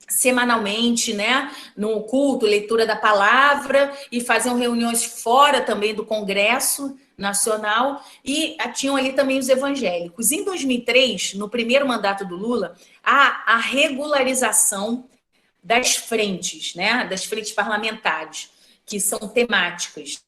semanalmente, né, no culto, leitura da palavra, e faziam reuniões fora também do Congresso Nacional, e tinham ali também os evangélicos. Em 2003, no primeiro mandato do Lula, a regularização das frentes, né, das frentes parlamentares, que são temáticas.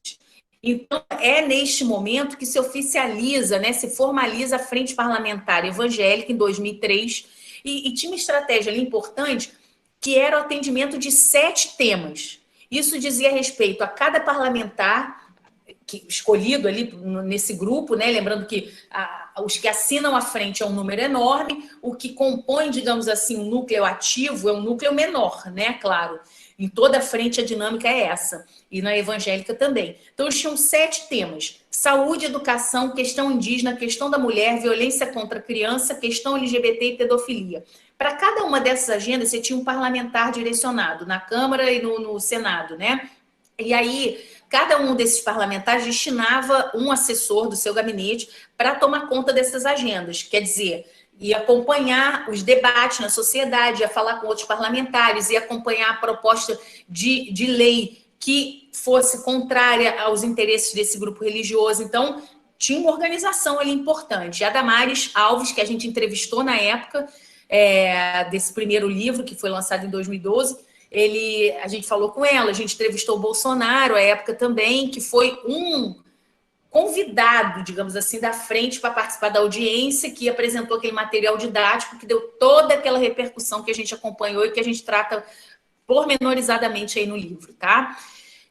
Então, é neste momento que se oficializa, né, se formaliza a Frente Parlamentar Evangélica, em 2003, e tinha uma estratégia ali importante, que era o atendimento de 7 temas. Isso dizia respeito a cada parlamentar escolhido ali nesse grupo, né? Lembrando que os que assinam a frente é um número enorme, o que compõe, digamos assim, um núcleo ativo é um núcleo menor, né? Claro. Em toda a frente a dinâmica é essa, e na evangélica também. Então, eles tinham 7 temas: saúde, educação, questão indígena, questão da mulher, violência contra a criança, questão LGBT e pedofilia. Para cada uma dessas agendas, você tinha um parlamentar direcionado, na Câmara e no Senado, né? E aí, cada um desses parlamentares destinava um assessor do seu gabinete para tomar conta dessas agendas. Quer dizer, ia acompanhar os debates na sociedade, ia falar com outros parlamentares, ia acompanhar a proposta de lei que fosse contrária aos interesses desse grupo religioso. Então, tinha uma organização ali importante. A Damares Alves, que a gente entrevistou na época desse primeiro livro, que foi lançado em 2012, a gente falou com ela, a gente entrevistou o Bolsonaro, à época também, que foi um convidado, digamos assim, da frente para participar da audiência, que apresentou aquele material didático que deu toda aquela repercussão que a gente acompanhou e que a gente trata pormenorizadamente aí no livro, tá?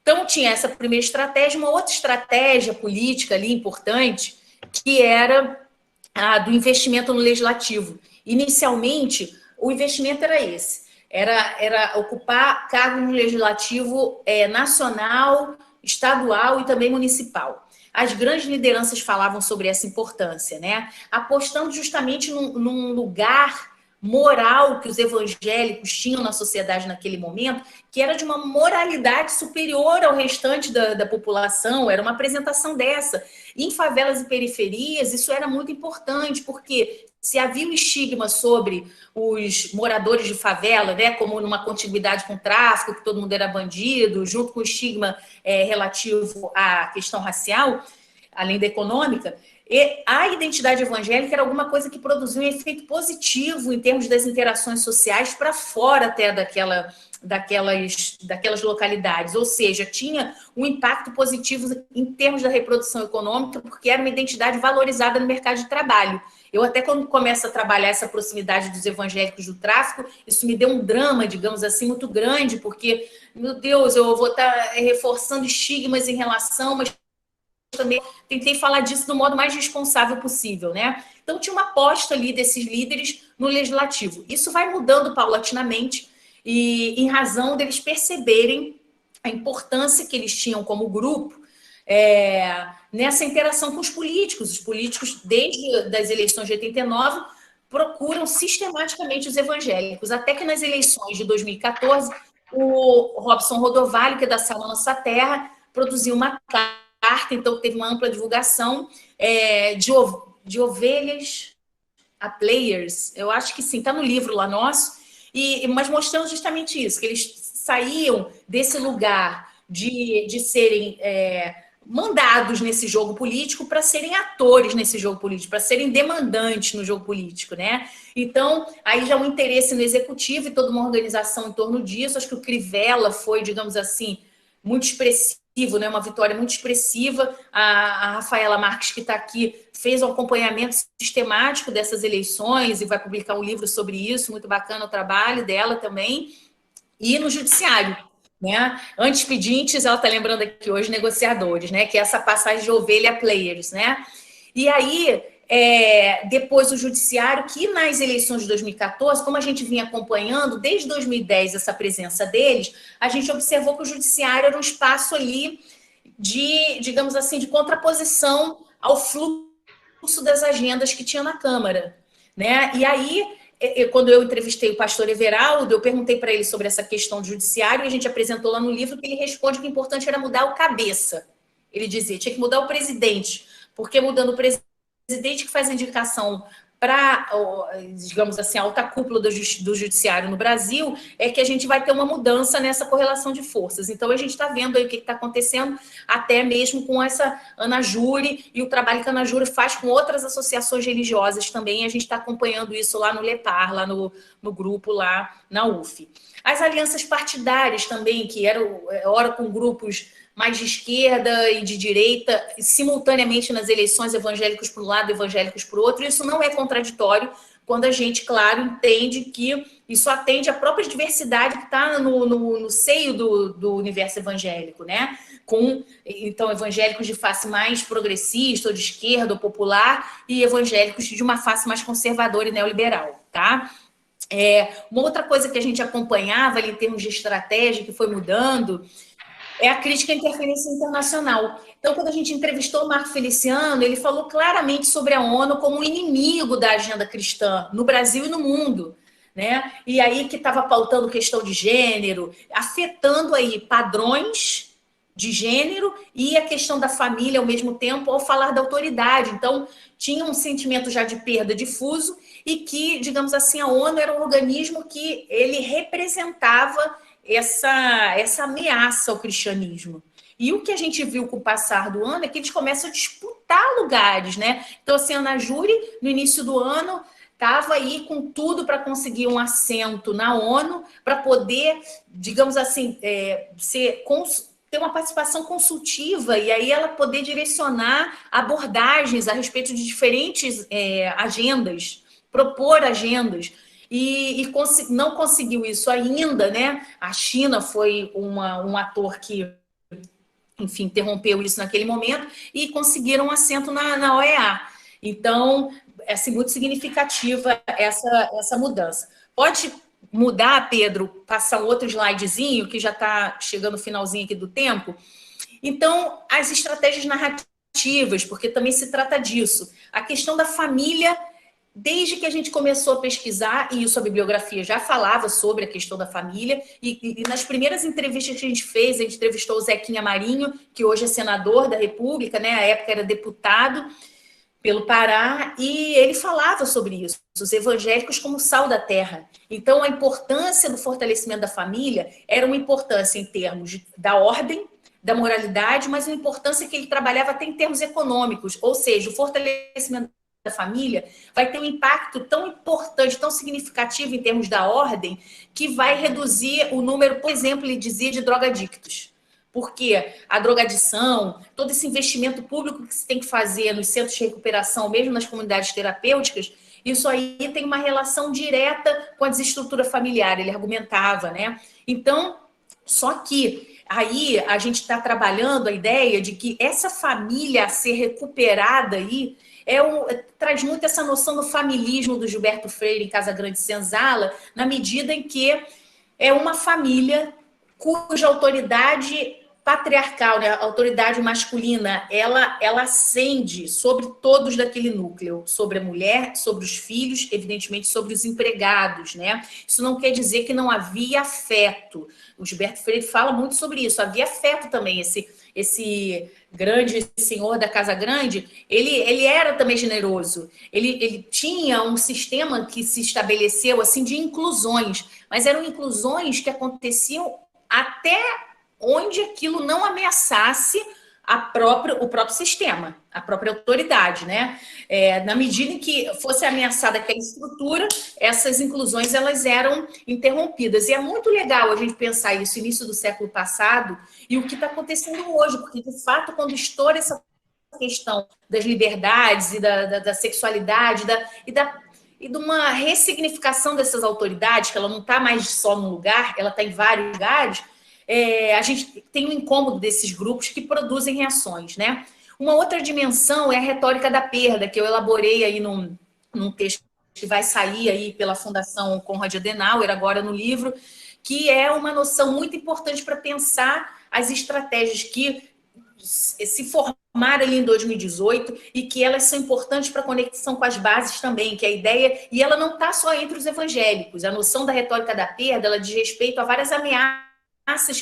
Então, tinha essa primeira estratégia, uma outra estratégia política ali importante, que era a do investimento no legislativo. Inicialmente, o investimento era esse, era ocupar cargo no legislativo nacional estadual e também municipal. As grandes lideranças falavam sobre essa importância, né? Apostando justamente num lugar moral que os evangélicos tinham na sociedade naquele momento, que era de uma moralidade superior ao restante da população, era uma apresentação dessa. Em favelas e periferias, isso era muito importante, porque se havia um estigma sobre os moradores de favela, né, como numa contiguidade com o tráfico, que todo mundo era bandido, junto com o estigma relativo à questão racial, além da econômica, e a identidade evangélica era alguma coisa que produzia um efeito positivo em termos das interações sociais para fora até daquelas localidades, ou seja, tinha um impacto positivo em termos da reprodução econômica, porque era uma identidade valorizada no mercado de trabalho. Eu até quando começo a trabalhar essa proximidade dos evangélicos do tráfico, isso me deu um drama, digamos assim, muito grande, porque, meu Deus, eu vou estar reforçando estigmas em relação, mas também tentei falar disso do modo mais responsável possível, né? Então, tinha uma aposta ali desses líderes no legislativo. Isso vai mudando paulatinamente e em razão deles perceberem a importância que eles tinham como grupo nessa interação com os políticos. Os políticos, desde as eleições de 89, procuram sistematicamente os evangélicos, até que nas eleições de 2014, o Robson Rodovalho, que é da Céu Nossa Terra, produziu uma carta, então teve uma ampla divulgação de ovelhas a players, eu acho que sim, está no livro lá nosso, mas mostrando justamente isso, que eles saíam desse lugar de serem mandados nesse jogo político para serem atores nesse jogo político, para serem demandantes no jogo político, né? Então, aí já um interesse no executivo e toda uma organização em torno disso. Acho que o Crivella foi, digamos assim, muito expressivo, né? Uma vitória muito expressiva. A Rafaela Marques, que está aqui, fez um acompanhamento sistemático dessas eleições e vai publicar um livro sobre isso, muito bacana o trabalho dela também. E no judiciário, né? Antes pedintes, ela está lembrando aqui hoje, negociadores, né? Que é essa passagem de ovelha a players, né? E aí, depois o judiciário, que nas eleições de 2014, como a gente vinha acompanhando, desde 2010, essa presença deles, a gente observou que o judiciário era um espaço ali de, digamos assim, de contraposição ao fluxo das agendas que tinha na Câmara, né? E aí, quando eu entrevistei o pastor Everaldo, eu perguntei para ele sobre essa questão do judiciário e a gente apresentou lá no livro que ele responde que o importante era mudar o cabeça. Ele dizia, tinha que mudar o presidente, porque mudando o presidente que faz a indicação para, digamos assim, a alta cúpula do judiciário no Brasil, é que a gente vai ter uma mudança nessa correlação de forças. Então, a gente está vendo aí o que está acontecendo, até mesmo com essa Ana Júri e o trabalho que a Ana Júri faz com outras associações religiosas também. A gente está acompanhando isso lá no LEPAR, lá no grupo, lá na UF. As alianças partidárias também, que eram, ora com grupos mais de esquerda e de direita, simultaneamente nas eleições, evangélicos por um lado, evangélicos por outro. Isso não é contraditório quando a gente, claro, entende que isso atende à própria diversidade que está no seio do universo evangélico, né? Então, evangélicos de face mais progressista, ou de esquerda, ou popular, e evangélicos de uma face mais conservadora e neoliberal, tá? Uma outra coisa que a gente acompanhava ali em termos de estratégia, que foi mudando, é a crítica à interferência internacional. Então, quando a gente entrevistou o Marco Feliciano, ele falou claramente sobre a ONU como um inimigo da agenda cristã no Brasil e no mundo, né? E aí que estava pautando questão de gênero, afetando aí padrões de gênero e a questão da família ao mesmo tempo ao falar da autoridade. Então, tinha um sentimento já de perda difuso e que, digamos assim, a ONU era um organismo que ele representava essa ameaça ao cristianismo. E o que a gente viu com o passar do ano é que eles começam a disputar lugares, né? Então, assim, a Ana Júri, no início do ano, estava aí com tudo para conseguir um assento na ONU, para poder, digamos assim, ter uma participação consultiva e aí ela poder direcionar abordagens a respeito de diferentes agendas, propor agendas. E não conseguiu isso ainda, né? A China foi um ator que, enfim, interrompeu isso naquele momento e conseguiram um assento na OEA. Então, é assim, muito significativa essa mudança. Pode mudar, Pedro, passar um outro slidezinho, que já está chegando no finalzinho aqui do tempo. Então, as estratégias narrativas, porque também se trata disso. A questão da família, desde que a gente começou a pesquisar, e isso a bibliografia já falava sobre a questão da família, e nas primeiras entrevistas que a gente fez, a gente entrevistou o Zequinha Marinho, que hoje é senador da República, né? À época era deputado pelo Pará, e ele falava sobre isso, os evangélicos como sal da terra. Então, a importância do fortalecimento da família era uma importância em termos da ordem, da moralidade, mas uma importância que ele trabalhava até em termos econômicos, ou seja, o fortalecimento da família vai ter um impacto tão importante, tão significativo em termos da ordem, que vai reduzir o número, por exemplo, ele dizia, de drogadictos. Porque a drogadição, todo esse investimento público que se tem que fazer nos centros de recuperação, mesmo nas comunidades terapêuticas, isso aí tem uma relação direta com a desestrutura familiar, ele argumentava, né? Então, só que aí a gente está trabalhando a ideia de que essa família a ser recuperada aí traz muito essa noção do familismo do Gilberto Freire em Casagrande Senzala, na medida em que é uma família cuja autoridade patriarcal, né, a autoridade masculina, ela ascende sobre todos daquele núcleo, sobre a mulher, sobre os filhos, evidentemente sobre os empregados, né? Isso não quer dizer que não havia afeto. O Gilberto Freire fala muito sobre isso. Havia afeto também. Esse grande senhor da Casa Grande, ele era também generoso. Ele tinha um sistema que se estabeleceu assim de inclusões, mas eram inclusões que aconteciam até onde aquilo não ameaçasse o próprio sistema, a própria autoridade, né? Na medida em que fosse ameaçada aquela estrutura, essas inclusões elas eram interrompidas. E é muito legal a gente pensar isso, início do século passado, e o que está acontecendo hoje, porque, de fato, quando estoura essa questão das liberdades e da sexualidade e de uma ressignificação dessas autoridades, que ela não está mais só num lugar, ela está em vários lugares, a gente tem um incômodo desses grupos que produzem reações, né? Uma outra dimensão é a retórica da perda, que eu elaborei aí num texto que vai sair aí pela Fundação Konrad Adenauer, agora no livro, que é uma noção muito importante para pensar as estratégias que se formaram ali em 2018 e que elas são importantes para a conexão com as bases também, que a ideia, e ela não está só entre os evangélicos, a noção da retórica da perda, ela diz respeito a várias ameaças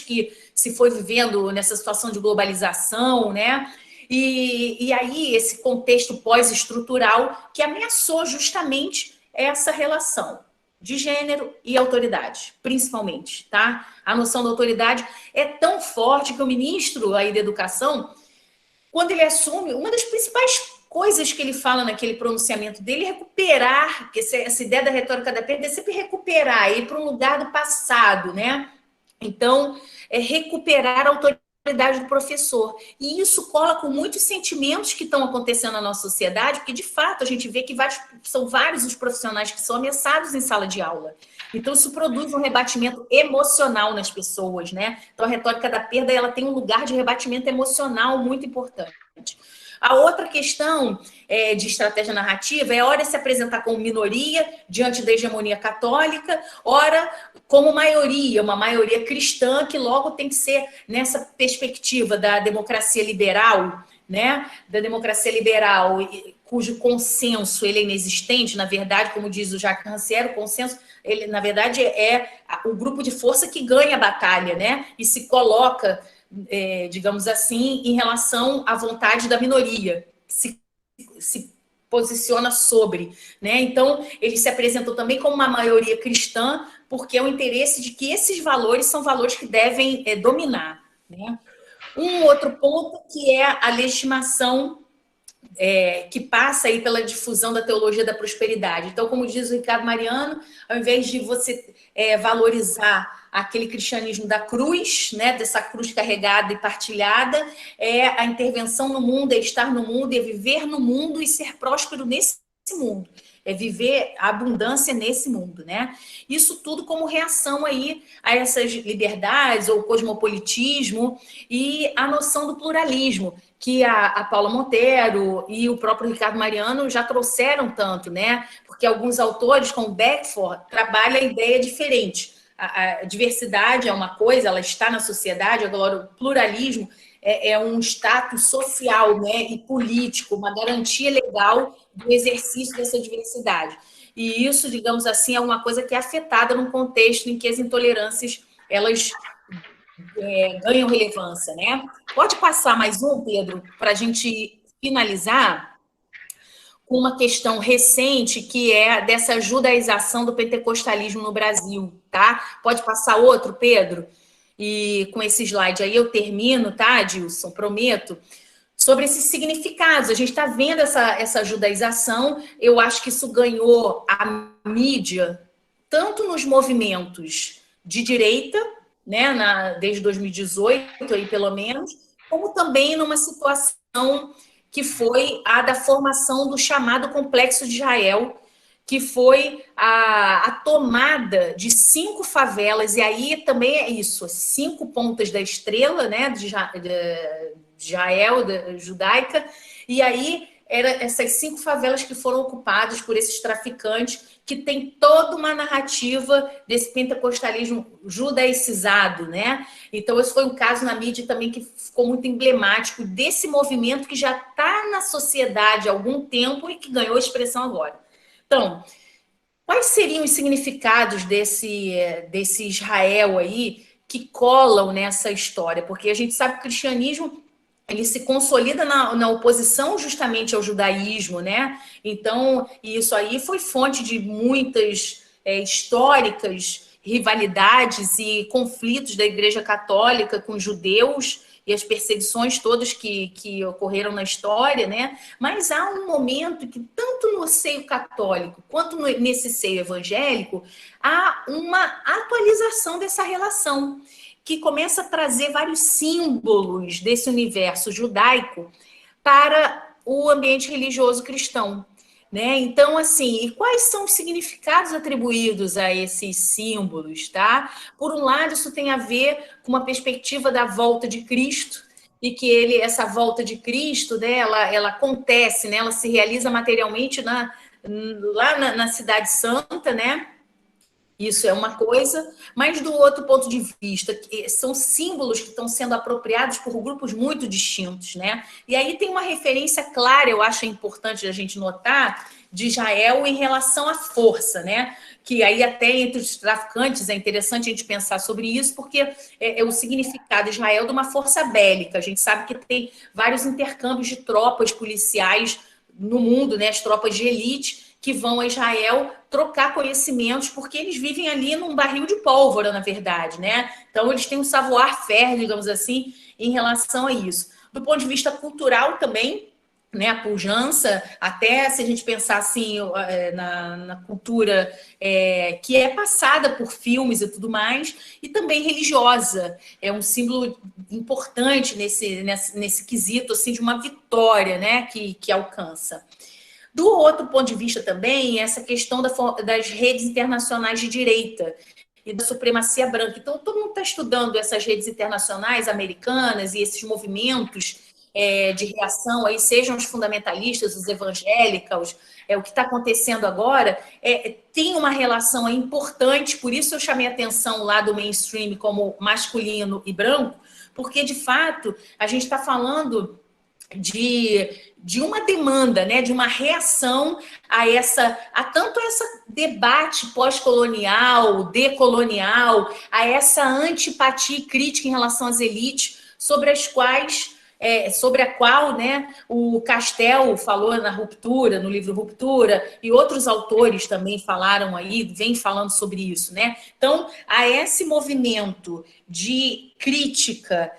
que se foi vivendo nessa situação de globalização, né? E aí esse contexto pós-estrutural que ameaçou justamente essa relação de gênero e autoridade, principalmente, tá? A noção da autoridade é tão forte que o ministro aí da Educação, quando ele assume, uma das principais coisas que ele fala naquele pronunciamento dele é recuperar, porque essa ideia da retórica da perda é sempre recuperar, ir para um lugar do passado, né? Então, é recuperar a autoridade do professor. E isso cola com muitos sentimentos que estão acontecendo na nossa sociedade, porque, de fato, a gente vê que são vários os profissionais que são ameaçados em sala de aula. Então, isso produz um rebatimento emocional nas pessoas, né? Então, a retórica da perda, ela tem um lugar de rebatimento emocional muito importante. A outra questão de estratégia narrativa é, ora, se apresentar como minoria diante da hegemonia católica, ora, como maioria, uma maioria cristã, que logo tem que ser nessa perspectiva da democracia liberal, né? Da democracia liberal, cujo consenso ele é inexistente, na verdade, como diz o Jacques Rancière, o consenso, ele, na verdade, é o grupo de força que ganha a batalha, né? E se coloca, digamos assim, em relação à vontade da minoria, se posiciona sobre, né? Então, ele se apresentou também como uma maioria cristã, porque é o interesse de que esses valores são valores que devem dominar, né? Um outro ponto que é a legitimação que passa aí pela difusão da teologia da prosperidade. Então, como diz o Ricardo Mariano, ao invés de você valorizar aquele cristianismo da cruz, né, dessa cruz carregada e partilhada, é a intervenção no mundo, é estar no mundo, é viver no mundo e ser próspero nesse mundo. É viver a abundância nesse mundo, né? Isso tudo como reação aí a essas liberdades, ou cosmopolitismo, e a noção do pluralismo, que a Paula Monteiro e o próprio Ricardo Mariano já trouxeram tanto, né? Porque alguns autores, como Beckford, trabalham a ideia diferente. A diversidade é uma coisa, ela está na sociedade, agora o pluralismo é um status social, né, e político, uma garantia legal do exercício dessa diversidade. E isso, digamos assim, é uma coisa que é afetada num contexto em que as intolerâncias, elas ganham relevância, né? Pode passar mais um, Pedro, para a gente finalizar com uma questão recente, que é dessa judaização do pentecostalismo no Brasil, tá? Pode passar outro, Pedro? E com esse slide aí eu termino, tá, Adilson? Prometo. Sobre esses significados, a gente está vendo essa judaização, eu acho que isso ganhou a mídia, tanto nos movimentos de direita, né, desde 2018, aí pelo menos, como também numa situação que foi a da formação do chamado Complexo de Israel, que foi a tomada de 5 favelas, e aí também é isso, 5 pontas da estrela, né, de Israel, judaica, e aí eram essas 5 favelas que foram ocupadas por esses traficantes, que tem toda uma narrativa desse pentecostalismo judaicizado, né? Então, esse foi um caso na mídia também que ficou muito emblemático desse movimento que já está na sociedade há algum tempo e que ganhou expressão agora. Então, quais seriam os significados desse Israel aí que colam nessa história? Porque a gente sabe que o cristianismo ele se consolida na oposição justamente ao judaísmo, né? Então, isso aí foi fonte de muitas históricas rivalidades e conflitos da Igreja Católica com os judeus e as perseguições todas que ocorreram na história, né? Mas há um momento que, tanto no seio católico quanto nesse seio evangélico, há uma atualização dessa relação, que começa a trazer vários símbolos desse universo judaico para o ambiente religioso cristão, né? Então, assim, e quais são os significados atribuídos a esses símbolos, tá? Por um lado, isso tem a ver com uma perspectiva da volta de Cristo, e que essa volta de Cristo, né, ela acontece, né, ela se realiza materialmente lá na Cidade Santa, né? Isso é uma coisa, mas do outro ponto de vista, são símbolos que estão sendo apropriados por grupos muito distintos, né? E aí tem uma referência clara, eu acho importante a gente notar, de Israel em relação à força, né? Que aí até entre os traficantes é interessante a gente pensar sobre isso, porque é o significado de Israel de uma força bélica. A gente sabe que tem vários intercâmbios de tropas policiais no mundo, né? As tropas de elite que vão a Israel trocar conhecimentos, porque eles vivem ali num barril de pólvora, na verdade, né? Então, eles têm um savoir-faire, digamos assim, em relação a isso. Do ponto de vista cultural também, né, a pujança, até se a gente pensar assim na cultura que é passada por filmes e tudo mais, e também religiosa, é um símbolo importante nesse quesito assim, de uma vitória, né, que alcança. Do outro ponto de vista também, essa questão das redes internacionais de direita e da supremacia branca. Então, todo mundo está estudando essas redes internacionais americanas e esses movimentos de reação, aí, sejam os fundamentalistas, os evangélicos, o que está acontecendo agora, tem uma relação aí importante, por isso eu chamei a atenção lá do mainstream como masculino e branco, porque, de fato, a gente está falando de uma demanda, né, de uma reação a tanto esse debate pós-colonial, decolonial, a essa antipatia e crítica em relação às elites, sobre a qual, né, o Castel falou na Ruptura, no livro Ruptura, e outros autores também falaram aí, vêm falando sobre isso, né? Então, há esse movimento de crítica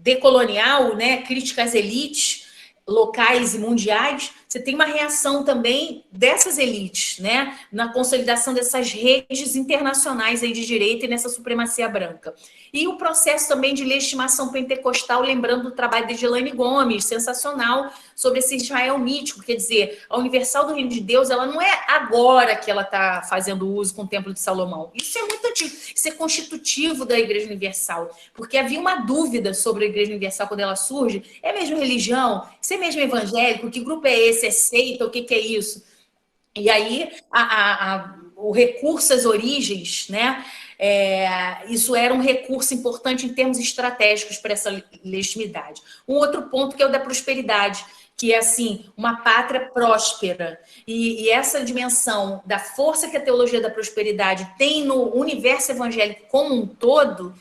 decolonial, né, crítica às elites locais e mundiais, você tem uma reação também dessas elites, né, na consolidação dessas redes internacionais aí de direita e nessa supremacia branca. E o processo também de legitimação pentecostal, lembrando do trabalho de Gilane Gomes, sensacional, sobre esse Israel mítico, quer dizer, a Universal do Reino de Deus, ela não é agora que ela está fazendo uso com o Templo de Salomão. Isso é muito antigo, isso é constitutivo da Igreja Universal, porque havia uma dúvida sobre a Igreja Universal quando ela surge, é mesmo religião? Isso é mesmo evangélico? Que grupo é esse? É seita? O que é isso? E aí, o recurso às origens, né, isso era um recurso importante em termos estratégicos para essa legitimidade. Um outro ponto que é o da prosperidade, que é, assim, uma pátria próspera. E essa dimensão da força que a teologia da prosperidade tem no universo evangélico como um todo,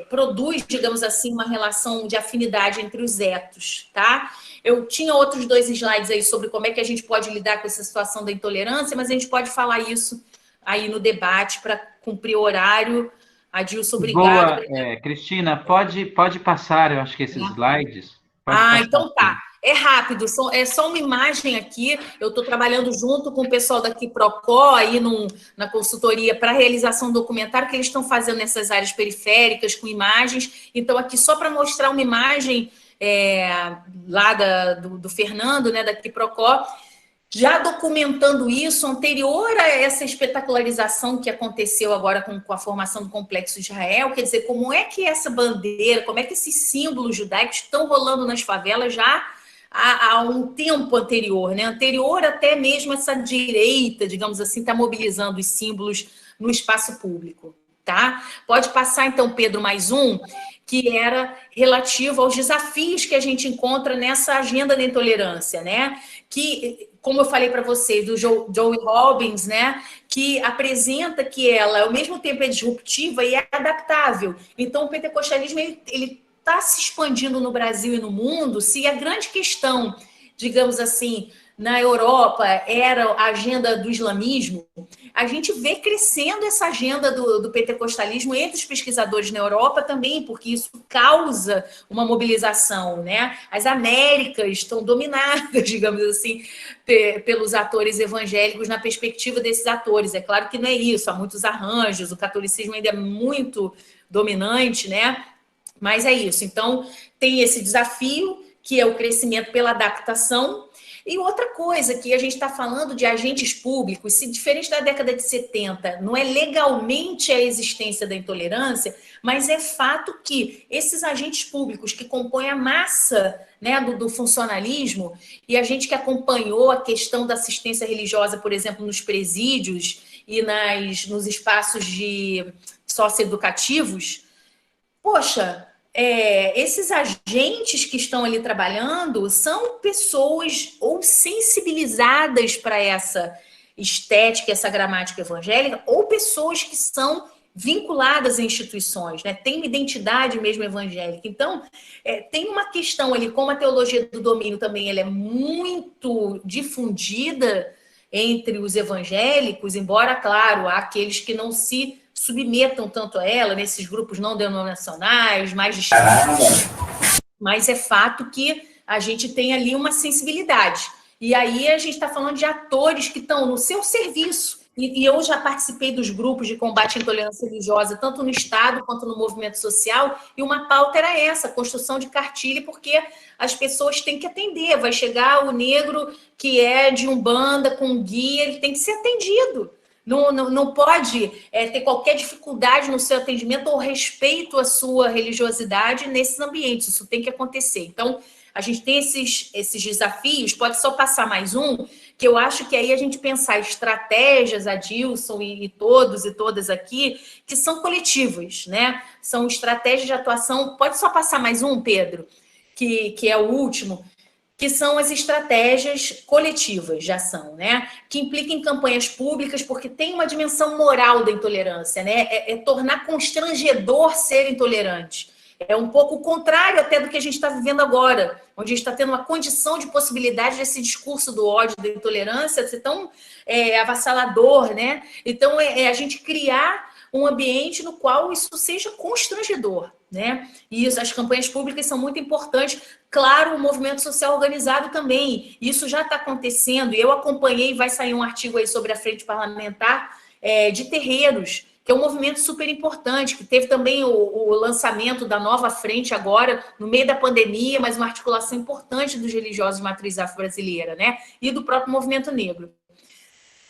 produz, digamos assim, uma relação de afinidade entre os etos, tá? Eu tinha outros 2 slides aí sobre como é que a gente pode lidar com essa situação da intolerância, mas a gente pode falar isso aí no debate para cumprir o horário. Adilson, obrigado. Boa, Cristina, pode passar, eu acho que esses slides. Pode Ah, passar. então tá. É rápido, é só uma imagem aqui. Eu estou trabalhando junto com o pessoal daqui Procó, aí na consultoria para realização do documentário, que eles estão fazendo nessas áreas periféricas com imagens. Então, aqui só para mostrar uma imagem lá do Fernando, né, daqui Procó, já documentando isso, anterior a essa espetacularização que aconteceu agora com a formação do Complexo de Israel, quer dizer, como é que essa bandeira, como é que esses símbolos judaicos estão rolando nas favelas já há um tempo anterior, né? Anterior até mesmo essa direita, digamos assim, está mobilizando os símbolos no espaço público, tá? Pode passar, então, Pedro, mais um, que era relativo aos desafios que a gente encontra nessa agenda da intolerância, né? Que, como eu falei para vocês, do Joey Robbins, né? Que apresenta que ela, ao mesmo tempo, é disruptiva e é adaptável. Então, o pentecostalismo, ele está se expandindo no Brasil e no mundo. Se a grande questão, digamos assim, na Europa era a agenda do islamismo, a gente vê crescendo essa agenda do pentecostalismo entre os pesquisadores na Europa também, porque isso causa uma mobilização, né? As Américas estão dominadas, digamos assim, pelos atores evangélicos na perspectiva desses atores. É claro que não é isso, há muitos arranjos, o catolicismo ainda é muito dominante, né? Mas é isso. Então, tem esse desafio, que é o crescimento pela adaptação. E outra coisa que a gente está falando de agentes públicos, se diferente da década de 70, não é legalmente a existência da intolerância, mas é fato que esses agentes públicos que compõem a massa, né, do funcionalismo, e a gente que acompanhou a questão da assistência religiosa, por exemplo, nos presídios e nos espaços socioeducativos, poxa, esses agentes que estão ali trabalhando são pessoas ou sensibilizadas para essa estética, essa gramática evangélica, ou pessoas que são vinculadas a instituições, né? Tem uma identidade mesmo evangélica. Então, tem uma questão ali, como a teologia do domínio também ela é muito difundida entre os evangélicos, embora, claro, há aqueles que não se submetam tanto a ela, nesses grupos não denominacionais, mais distintos, mas é fato que a gente tem ali uma sensibilidade. E aí a gente está falando de atores que estão no seu serviço. E eu já participei dos grupos de combate à intolerância religiosa, tanto no Estado quanto no movimento social, e uma pauta era essa, a construção de cartilha, porque as pessoas têm que atender. Vai chegar o negro que é de Umbanda, com guia, ele tem que ser atendido. Não pode ter qualquer dificuldade no seu atendimento ou respeito à sua religiosidade nesses ambientes. Isso tem que acontecer. Então, a gente tem esses desafios. Pode só passar mais um, que eu acho que aí a gente pensar estratégias, Adilson e todos e todas aqui, que são coletivas, né? São estratégias de atuação. Pode só passar mais um, Pedro, que é o último, que são as estratégias coletivas de ação, né? Que implicam em campanhas públicas, porque tem uma dimensão moral da intolerância, né? Tornar constrangedor ser intolerante. É um pouco o contrário até do que a gente está vivendo agora, onde a gente está tendo uma condição de possibilidade desse discurso do ódio, da intolerância ser tão avassalador, né? Então, a gente criar um ambiente no qual isso seja constrangedor, né? E as campanhas públicas são muito importantes. Claro, o movimento social organizado também. Isso já está acontecendo. Eu acompanhei, vai sair um artigo aí sobre a frente parlamentar de terreiros, que é um movimento super importante, que teve também o lançamento da nova frente agora, no meio da pandemia, mas uma articulação importante dos religiosos de matriz afro-brasileira, né? E do próprio movimento negro.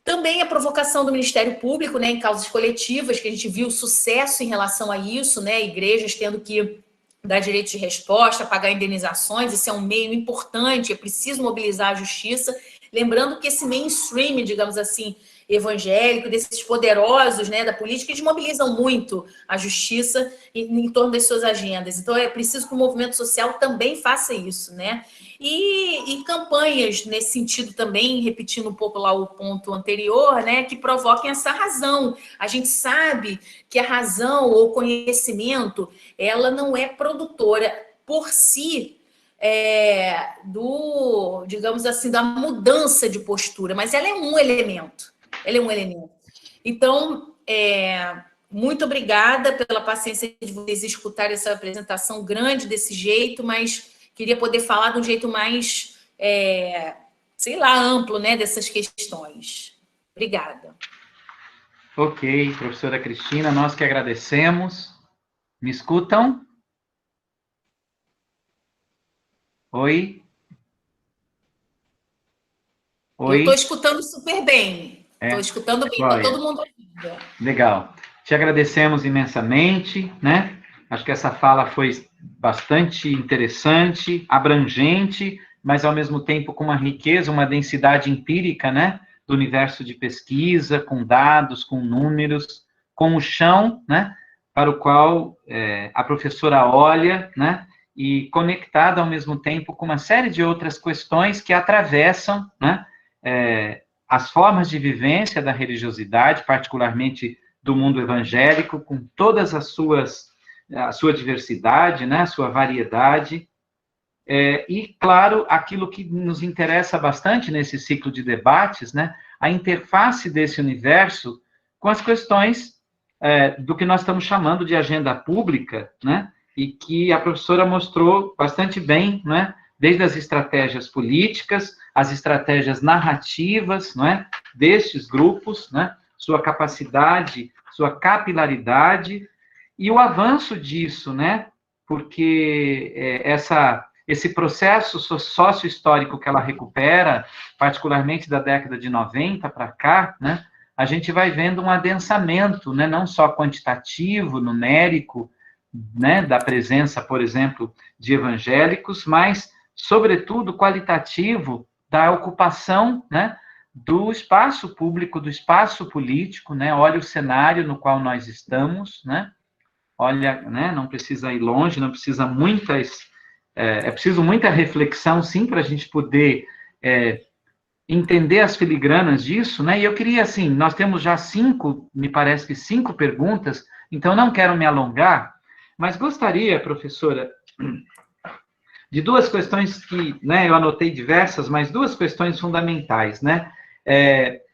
Também a provocação do Ministério Público, né, em causas coletivas, que a gente viu sucesso em relação a isso, né, igrejas tendo que dar direito de resposta, pagar indenizações, isso é um meio importante, é preciso mobilizar a justiça, lembrando que esse mainstream, digamos assim, evangélico, desses poderosos, né, da política, eles mobilizam muito a justiça em torno das suas agendas. Então, é preciso que o movimento social também faça isso, né? E campanhas nesse sentido também, repetindo um pouco lá o ponto anterior, né, que provoquem essa razão. A gente sabe que a razão ou conhecimento, ela não é produtora por si digamos assim, da mudança de postura, mas ela é um elemento. Ela é um elemento. Então, muito obrigada pela paciência de vocês escutarem essa apresentação grande desse jeito, mas queria poder falar de um jeito mais, sei lá, amplo, né, dessas questões. Obrigada. Ok, professora Cristina, nós que agradecemos. Me escutam? Oi? Oi? Eu estou escutando super bem. Estou escutando bem, está todo mundo ouvindo. Legal. Te agradecemos imensamente, né? Acho que essa fala foi bastante interessante, abrangente, mas ao mesmo tempo com uma riqueza, uma densidade empírica, né? Do universo de pesquisa, com dados, com números, com o chão, né? Para o qual a professora olha, né? E conectada ao mesmo tempo com uma série de outras questões que atravessam, né? As formas de vivência da religiosidade, particularmente do mundo evangélico, com todas a sua diversidade, né, a sua variedade, e, claro, aquilo que nos interessa bastante nesse ciclo de debates, né, a interface desse universo com as questões do que nós estamos chamando de agenda pública, né, e que a professora mostrou bastante bem, né, desde as estratégias políticas, as estratégias narrativas, não é, destes grupos, né, sua capacidade, sua capilaridade, e o avanço disso, né, porque esse processo sócio-histórico que ela recupera, particularmente da década de 90 para cá, né, a gente vai vendo um adensamento, né, não só quantitativo, numérico, né, da presença, por exemplo, de evangélicos, mas, sobretudo, qualitativo da ocupação, né, do espaço público, do espaço político, né? Olha o cenário no qual nós estamos, né? Olha, né? Não precisa ir longe, não precisa preciso muita reflexão, sim, para a gente poder entender as filigranas disso, né? E eu queria, assim, nós temos já me parece que 5 perguntas, então não quero me alongar, mas gostaria, professora, de 2 questões que, né, eu anotei diversas, mas 2 questões fundamentais, né?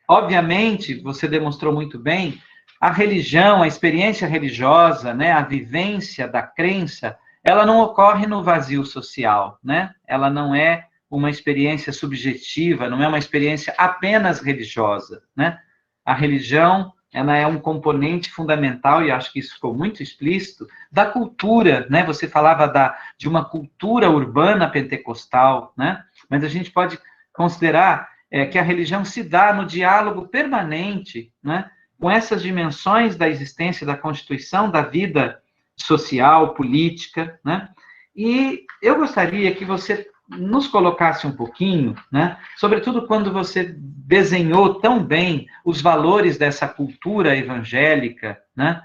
Obviamente, você demonstrou muito bem, a religião, a experiência religiosa, né, a vivência da crença, ela não ocorre no vazio social, né? Ela não é uma experiência subjetiva, não é uma experiência apenas religiosa, né? A religião, ela é um componente fundamental, e acho que isso ficou muito explícito, da cultura, né? Você falava de uma cultura urbana pentecostal, né? Mas a gente pode considerar que a religião se dá no diálogo permanente, né, com essas dimensões da existência, da constituição, da vida social, política, né? E eu gostaria que você nos colocasse um pouquinho, né, sobretudo quando você desenhou tão bem os valores dessa cultura evangélica, né,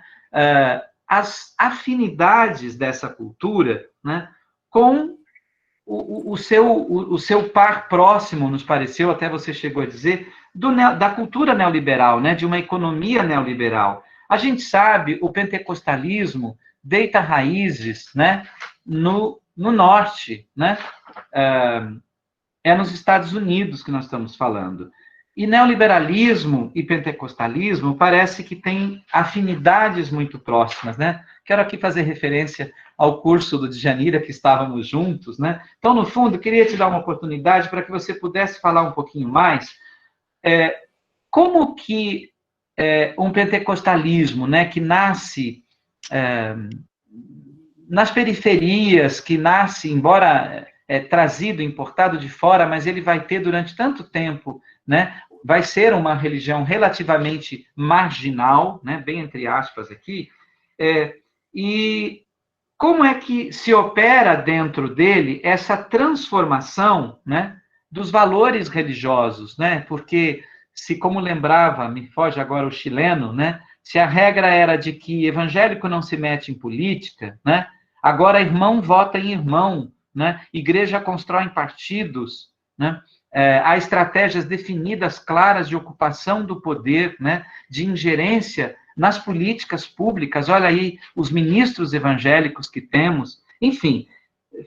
as afinidades dessa cultura, né, com o seu par próximo, nos pareceu, até você chegou a dizer, da cultura neoliberal, né, de uma economia neoliberal. A gente sabe, o pentecostalismo deita raízes, né, no norte, né, nos Estados Unidos que nós estamos falando. E neoliberalismo e pentecostalismo parece que têm afinidades muito próximas, né? Quero aqui fazer referência ao curso do Djanira, que estávamos juntos, né? Então, no fundo, queria te dar uma oportunidade para que você pudesse falar um pouquinho mais como que um pentecostalismo, né, que nasce nas periferias, que nasce, embora trazido, importado de fora, mas ele vai ter durante tanto tempo, né, vai ser uma religião relativamente marginal, né, bem entre aspas aqui, e como é que se opera dentro dele essa transformação, né, dos valores religiosos, né, porque se, como lembrava, me foge agora o chileno, né? Se a regra era de que evangélico não se mete em política, né? Agora irmão vota em irmão, né? Igreja constrói partidos, né? Há estratégias definidas, claras, de ocupação do poder, né? De ingerência nas políticas públicas. Olha aí os ministros evangélicos que temos. Enfim,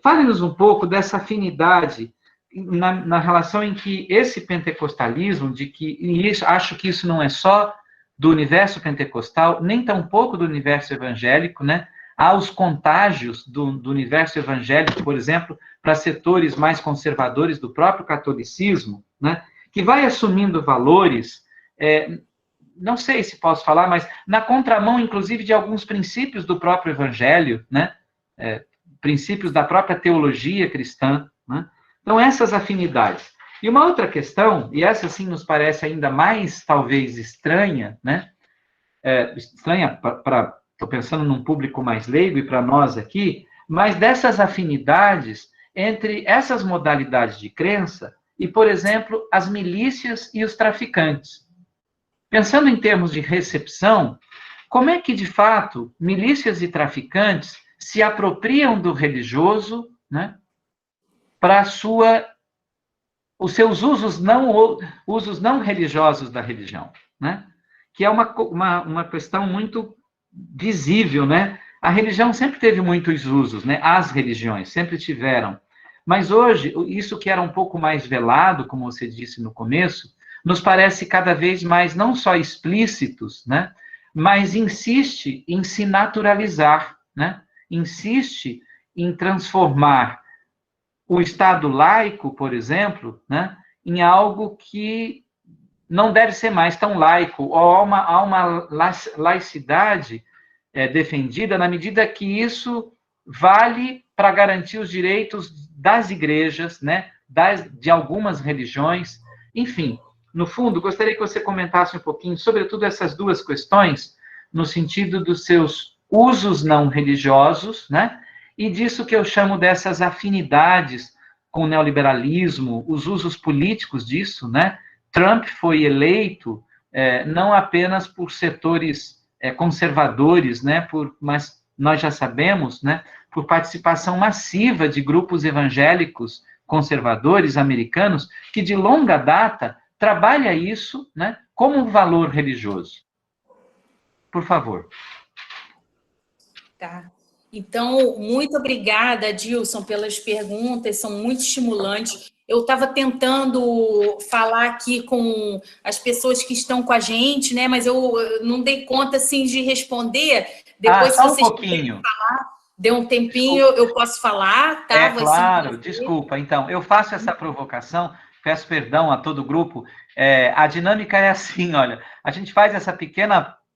fale-nos um pouco dessa afinidade na relação em que esse pentecostalismo, acho que isso não é só do universo pentecostal, nem tampouco do universo evangélico, né? Há os contágios do universo evangélico, por exemplo, para setores mais conservadores do próprio catolicismo, né? Que vai assumindo valores, não sei se posso falar, mas na contramão, inclusive, de alguns princípios do próprio evangelho, né? Princípios da própria teologia cristã, né? Então, essas afinidades. E uma outra questão, e essa sim nos parece ainda mais, talvez, estranha, né? Estranha para... Estou pensando num público mais leigo e para nós aqui, mas dessas afinidades entre essas modalidades de crença e, por exemplo, as milícias e os traficantes. Pensando em termos de recepção, como é que, de fato, milícias e traficantes se apropriam do religioso, né, para os seus usos não religiosos da religião, né? Que é uma questão muito visível, né? A religião sempre teve muitos usos, né? As religiões sempre tiveram. Mas hoje, isso que era um pouco mais velado, como você disse no começo, nos parece cada vez mais não só explícitos, né? Mas insiste em se naturalizar, né? Insiste em transformar o Estado laico, por exemplo, né, em algo que não deve ser mais tão laico, ou há uma laicidade defendida na medida que isso vale para garantir os direitos das igrejas, né, de algumas religiões. Enfim, no fundo, gostaria que você comentasse um pouquinho, sobretudo essas duas questões, no sentido dos seus usos não religiosos, né, e disso que eu chamo dessas afinidades com o neoliberalismo, os usos políticos disso, né? Trump foi eleito não apenas por setores conservadores, né? Mas nós já sabemos, né? Por participação massiva de grupos evangélicos conservadores americanos que de longa data trabalha isso, né? Como um valor religioso. Por favor. Tá. Então, muito obrigada, Dilson, pelas perguntas, são muito estimulantes. Eu estava tentando falar aqui com as pessoas que estão com a gente, né? Mas eu não dei conta assim de responder. Depois, só se vocês um pouquinho. Falar, deu um tempinho, eu posso falar, tá? Claro, desculpa. Então, eu faço essa provocação, peço perdão a todo o grupo. A dinâmica é assim, olha, a gente faz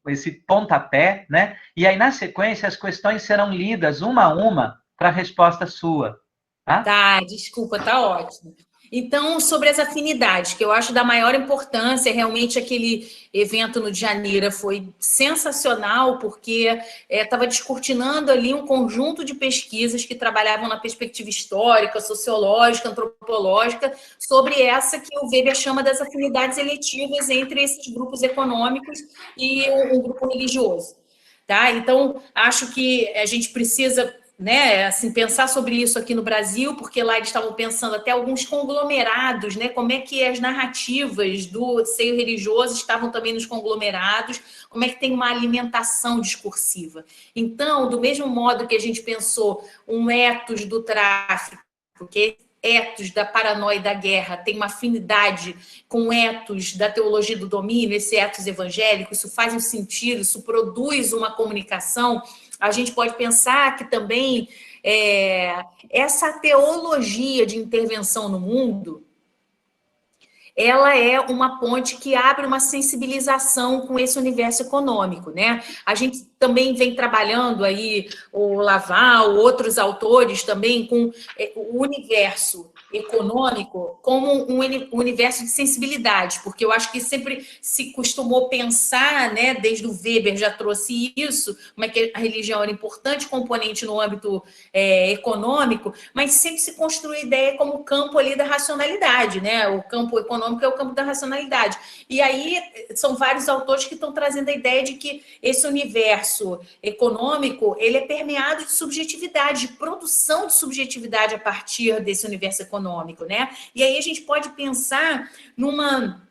esse pontapé, né? E aí, na sequência, as questões serão lidas uma a uma para a resposta sua. Tá, desculpa, tá ótimo. Então, sobre as afinidades, que eu acho da maior importância, realmente aquele evento no de Janeiro foi sensacional, porque estava descortinando ali um conjunto de pesquisas que trabalhavam na perspectiva histórica, sociológica, antropológica, sobre essa que o Weber chama das afinidades eletivas entre esses grupos econômicos e um grupo religioso. Tá? Então, acho que a gente precisa, né, assim, pensar sobre isso aqui no Brasil, porque lá eles estavam pensando até alguns conglomerados, né, como é que as narrativas do seio religioso estavam também nos conglomerados, como é que tem uma alimentação discursiva. Então, do mesmo modo que a gente pensou um ethos do tráfico, porque ethos da paranoia e da guerra tem uma afinidade com ethos da teologia do domínio, esse ethos evangélico, isso faz um sentido, isso produz uma comunicação. A gente pode pensar que também essa teologia de intervenção no mundo, ela é uma ponte que abre uma sensibilização com esse universo econômico, né? A gente também vem trabalhando aí, o Laval, outros autores também, com o universo econômico como um universo de sensibilidades, porque eu acho que sempre se costumou pensar, né, desde o Weber já trouxe isso, como é que a religião era importante componente no âmbito econômico, mas sempre se construiu a ideia como o campo ali da racionalidade, né? O campo econômico é o campo da racionalidade. E aí são vários autores que estão trazendo a ideia de que esse universo econômico, ele é permeado de subjetividade, de produção de subjetividade a partir desse universo econômico, né? E aí a gente pode pensar numa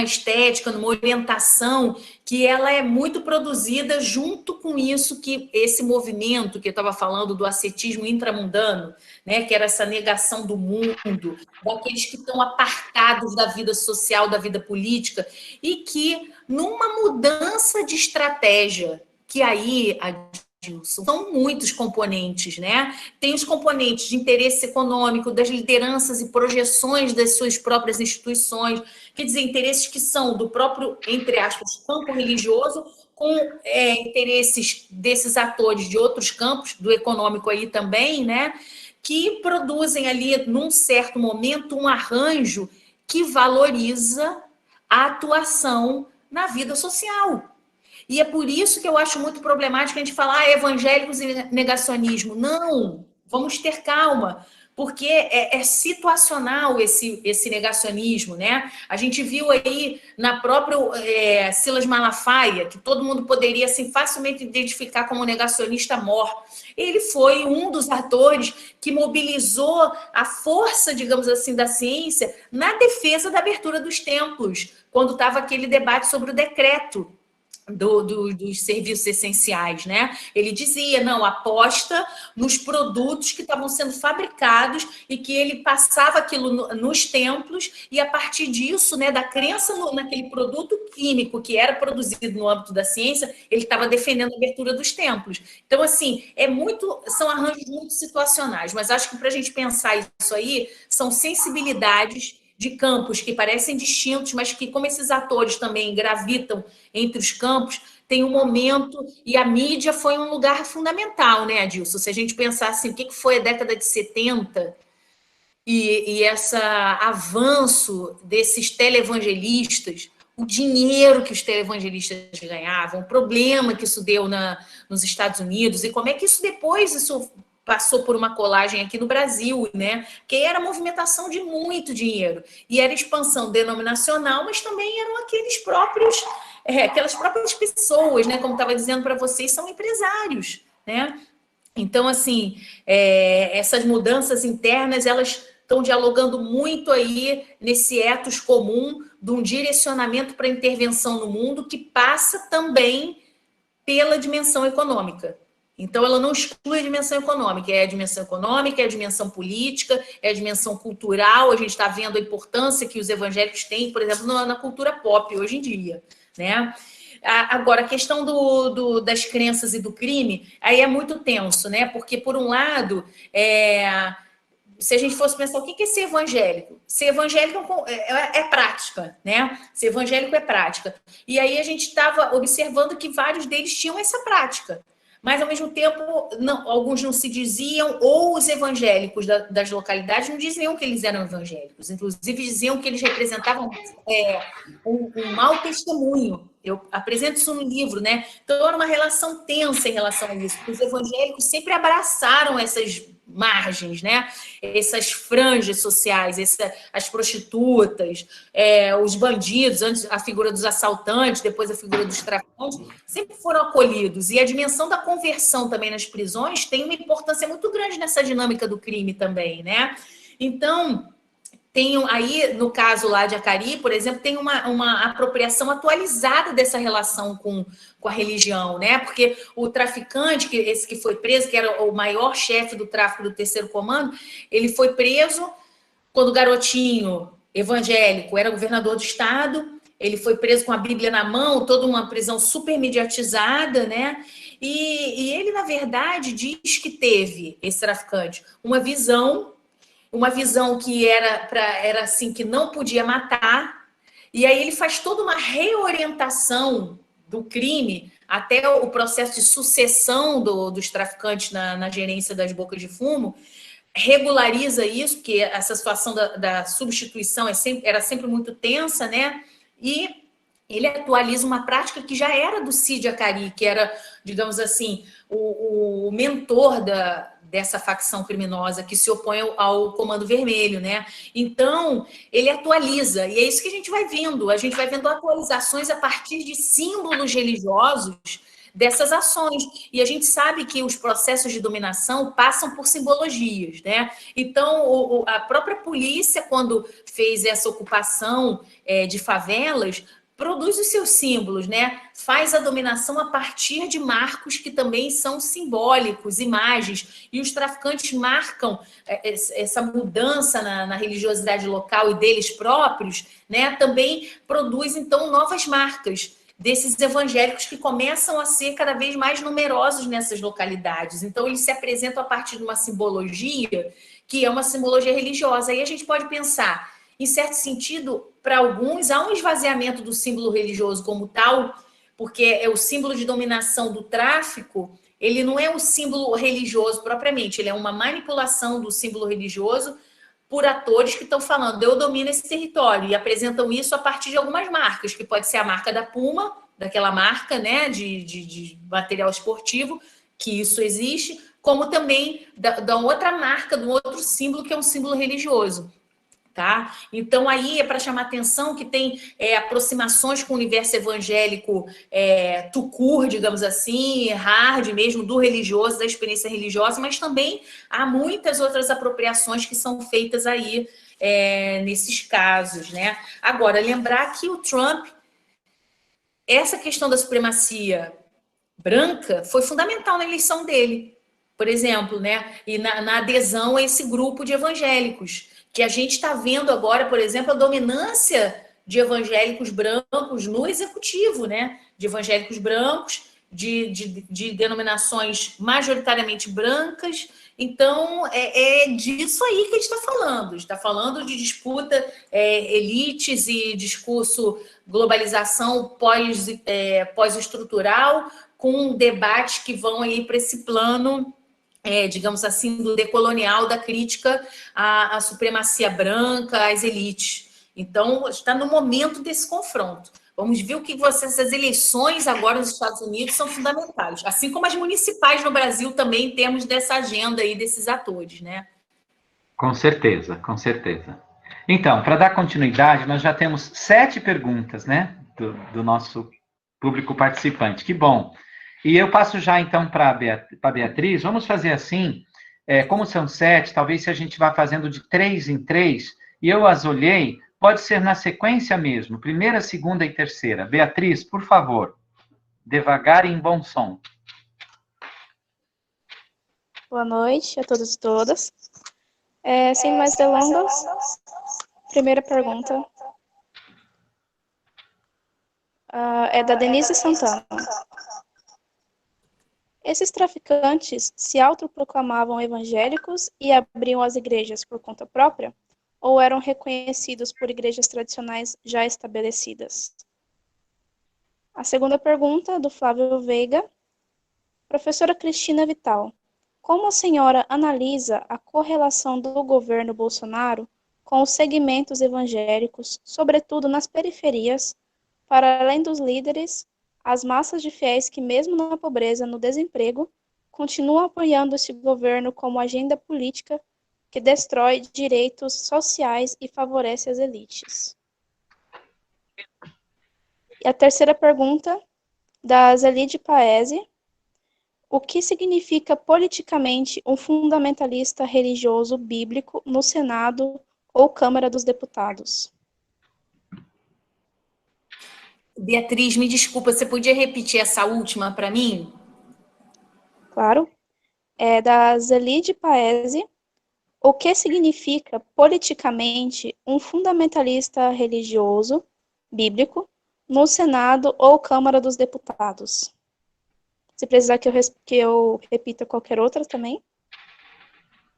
estética, numa orientação que ela é muito produzida junto com isso, que esse movimento que eu estava falando do ascetismo intramundano, né, que era essa negação do mundo, daqueles que estão apartados da vida social, da vida política, e que numa mudança de estratégia, que aí, Adilson, são muitos componentes, né? Tem os componentes de interesse econômico, das lideranças e projeções das suas próprias instituições, quer dizer, interesses que são do próprio, entre aspas, campo religioso, com interesses desses atores de outros campos, do econômico aí também, né? Que produzem ali, num certo momento, um arranjo que valoriza a atuação na vida social. E é por isso que eu acho muito problemático a gente falar evangélicos e negacionismo. Não, vamos ter calma, porque é situacional esse negacionismo, né? A gente viu aí na própria Silas Malafaia, que todo mundo poderia assim, facilmente identificar como negacionista mor. Ele foi um dos atores que mobilizou a força, digamos assim, da ciência na defesa da abertura dos templos, quando estava aquele debate sobre o decreto dos serviços essenciais, né? Ele dizia, não, aposta nos produtos que estavam sendo fabricados e que ele passava aquilo nos templos e a partir disso, né, da crença naquele produto químico que era produzido no âmbito da ciência, ele estava defendendo a abertura dos templos. Então, assim, são arranjos muito situacionais, mas acho que para a gente pensar isso aí, são sensibilidades de campos que parecem distintos, mas que, como esses atores também gravitam entre os campos, tem um momento, e a mídia foi um lugar fundamental, né, Adilson? Se a gente pensar assim, o que foi a década de 70 e esse avanço desses televangelistas, o dinheiro que os televangelistas ganhavam, o problema que isso deu nos Estados Unidos, e como é que isso passou por uma colagem aqui no Brasil, né? Que era movimentação de muito dinheiro. E era expansão denominacional, mas também eram aquelas próprias pessoas, né? Como estava dizendo para vocês, são empresários, né? Então, assim, essas mudanças internas, elas estão dialogando muito aí nesse ethos comum de um direcionamento para intervenção no mundo que passa também pela dimensão econômica. Então, ela não exclui a dimensão econômica, é a dimensão econômica, é a dimensão política, é a dimensão cultural. A gente está vendo a importância que os evangélicos têm, por exemplo, na cultura pop hoje em dia, né? Agora, a questão das crenças e do crime, aí é muito tenso, né? Porque, por um lado, se a gente fosse pensar o que é ser evangélico? Ser evangélico é prática, né? Ser evangélico é prática. E aí a gente estava observando que vários deles tinham essa prática. Mas, ao mesmo tempo, alguns não se diziam, ou os evangélicos das localidades não diziam que eles eram evangélicos. Inclusive, diziam que eles representavam um mau testemunho. Eu apresento isso no livro, né? Então, era uma relação tensa em relação a isso. Os evangélicos sempre abraçaram essas margens, né? Essas franjas sociais, as prostitutas, os bandidos, antes a figura dos assaltantes, depois a figura dos traficantes, sempre foram acolhidos. E a dimensão da conversão também nas prisões tem uma importância muito grande nessa dinâmica do crime também, né? Então, tem aí, no caso lá de Acari, por exemplo, tem uma apropriação atualizada dessa relação com a religião, né? Porque o traficante, esse que foi preso, que era o maior chefe do tráfico do Terceiro Comando, ele foi preso quando o garotinho evangélico era governador do estado, ele foi preso com a Bíblia na mão, toda uma prisão super mediatizada, né? E ele, na verdade, diz que teve, esse traficante, uma visão que era assim, que não podia matar, e aí ele faz toda uma reorientação do crime até o processo de sucessão dos traficantes na gerência das bocas de fumo, regulariza isso, porque essa situação da substituição era sempre muito tensa, né? E ele atualiza uma prática que já era do Cid Acari, que era, digamos assim, o mentor dessa facção criminosa que se opõe ao Comando Vermelho, né? Então, ele atualiza, e é isso que a gente vai vendo atualizações a partir de símbolos religiosos dessas ações. E a gente sabe que os processos de dominação passam por simbologias, né? Então, a própria polícia, quando fez essa ocupação de favelas, produz os seus símbolos, né? Faz a dominação a partir de marcos que também são simbólicos, imagens, e os traficantes marcam essa mudança na religiosidade local e deles próprios, né? Também produz, então, novas marcas desses evangélicos que começam a ser cada vez mais numerosos nessas localidades. Então, eles se apresentam a partir de uma simbologia que é uma simbologia religiosa. Aí a gente pode pensar, em certo sentido, para alguns, há um esvaziamento do símbolo religioso como tal, porque é o símbolo de dominação do tráfico, ele não é um símbolo religioso propriamente, ele é uma manipulação do símbolo religioso por atores que estão falando, eu domino esse território, e apresentam isso a partir de algumas marcas, que pode ser a marca da Puma, daquela marca, né, de material esportivo, que isso existe, como também da outra marca, do outro símbolo, que é um símbolo religioso. Tá? Então, aí é para chamar atenção que tem aproximações com o universo evangélico tucur, digamos assim, hard mesmo, do religioso, da experiência religiosa, mas também há muitas outras apropriações que são feitas aí nesses casos, né? Agora, lembrar que o Trump, essa questão da supremacia branca foi fundamental na eleição dele, por exemplo, né? E na adesão a esse grupo de evangélicos, que a gente está vendo agora, por exemplo, a dominância de brancos no executivo, né? De evangélicos brancos, de denominações majoritariamente brancas. Então, é disso aí que a gente está falando. A gente está falando de disputa, elites e discurso globalização pós-estrutural, com debates que vão aí para esse plano, digamos assim, do decolonial, da crítica à supremacia branca, às elites. Então, está no momento desse confronto. Vamos ver o que essas eleições agora nos Estados Unidos são fundamentais. Assim como as municipais no Brasil também, em termos dessa agenda aí desses atores, né? Com certeza, com certeza. Então, para dar continuidade, nós já temos 7 perguntas, né, do nosso público participante. Que bom. E eu passo já, então, para a Beatriz. Vamos fazer assim, como são 7, talvez se a gente vá fazendo de 3 em 3, e eu as olhei, pode ser na sequência mesmo, primeira, segunda e terceira. Beatriz, por favor, devagar e em bom som. Boa noite a todos e todas. Sem mais delongas, primeira pergunta é da Denise Santana. Esses traficantes se autoproclamavam evangélicos e abriam as igrejas por conta própria? Ou eram reconhecidos por igrejas tradicionais já estabelecidas? A segunda pergunta, do Flávio Veiga. Professora Cristina Vital, como a senhora analisa a correlação do governo Bolsonaro com os segmentos evangélicos, sobretudo nas periferias, para além dos líderes, as massas de fiéis que, mesmo na pobreza, no desemprego, continuam apoiando esse governo como agenda política que destrói direitos sociais e favorece as elites? E a terceira pergunta, da Zelide Paese. O que significa politicamente um fundamentalista religioso bíblico no Senado ou Câmara dos Deputados? Beatriz, me desculpa, você podia repetir essa última para mim? Claro. É da Zelide Paese. O que significa politicamente um fundamentalista religioso bíblico no Senado ou Câmara dos Deputados? Se precisar que eu repita qualquer outra também.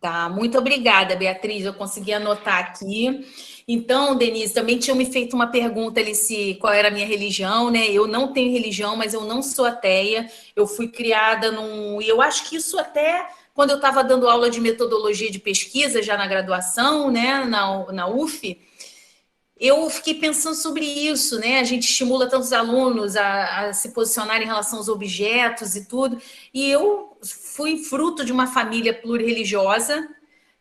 Tá, muito obrigada, Beatriz. Eu consegui anotar aqui. Então, Denise, também tinha me feito uma pergunta ali qual era a minha religião, né? Eu não tenho religião, mas eu não sou ateia. Eu fui criada e eu acho que isso até quando eu estava dando aula de metodologia de pesquisa, já na graduação, né, na UF, eu fiquei pensando sobre isso, né? A gente estimula tantos alunos a se posicionar em relação aos objetos e tudo. E eu fui fruto de uma família plurirreligiosa,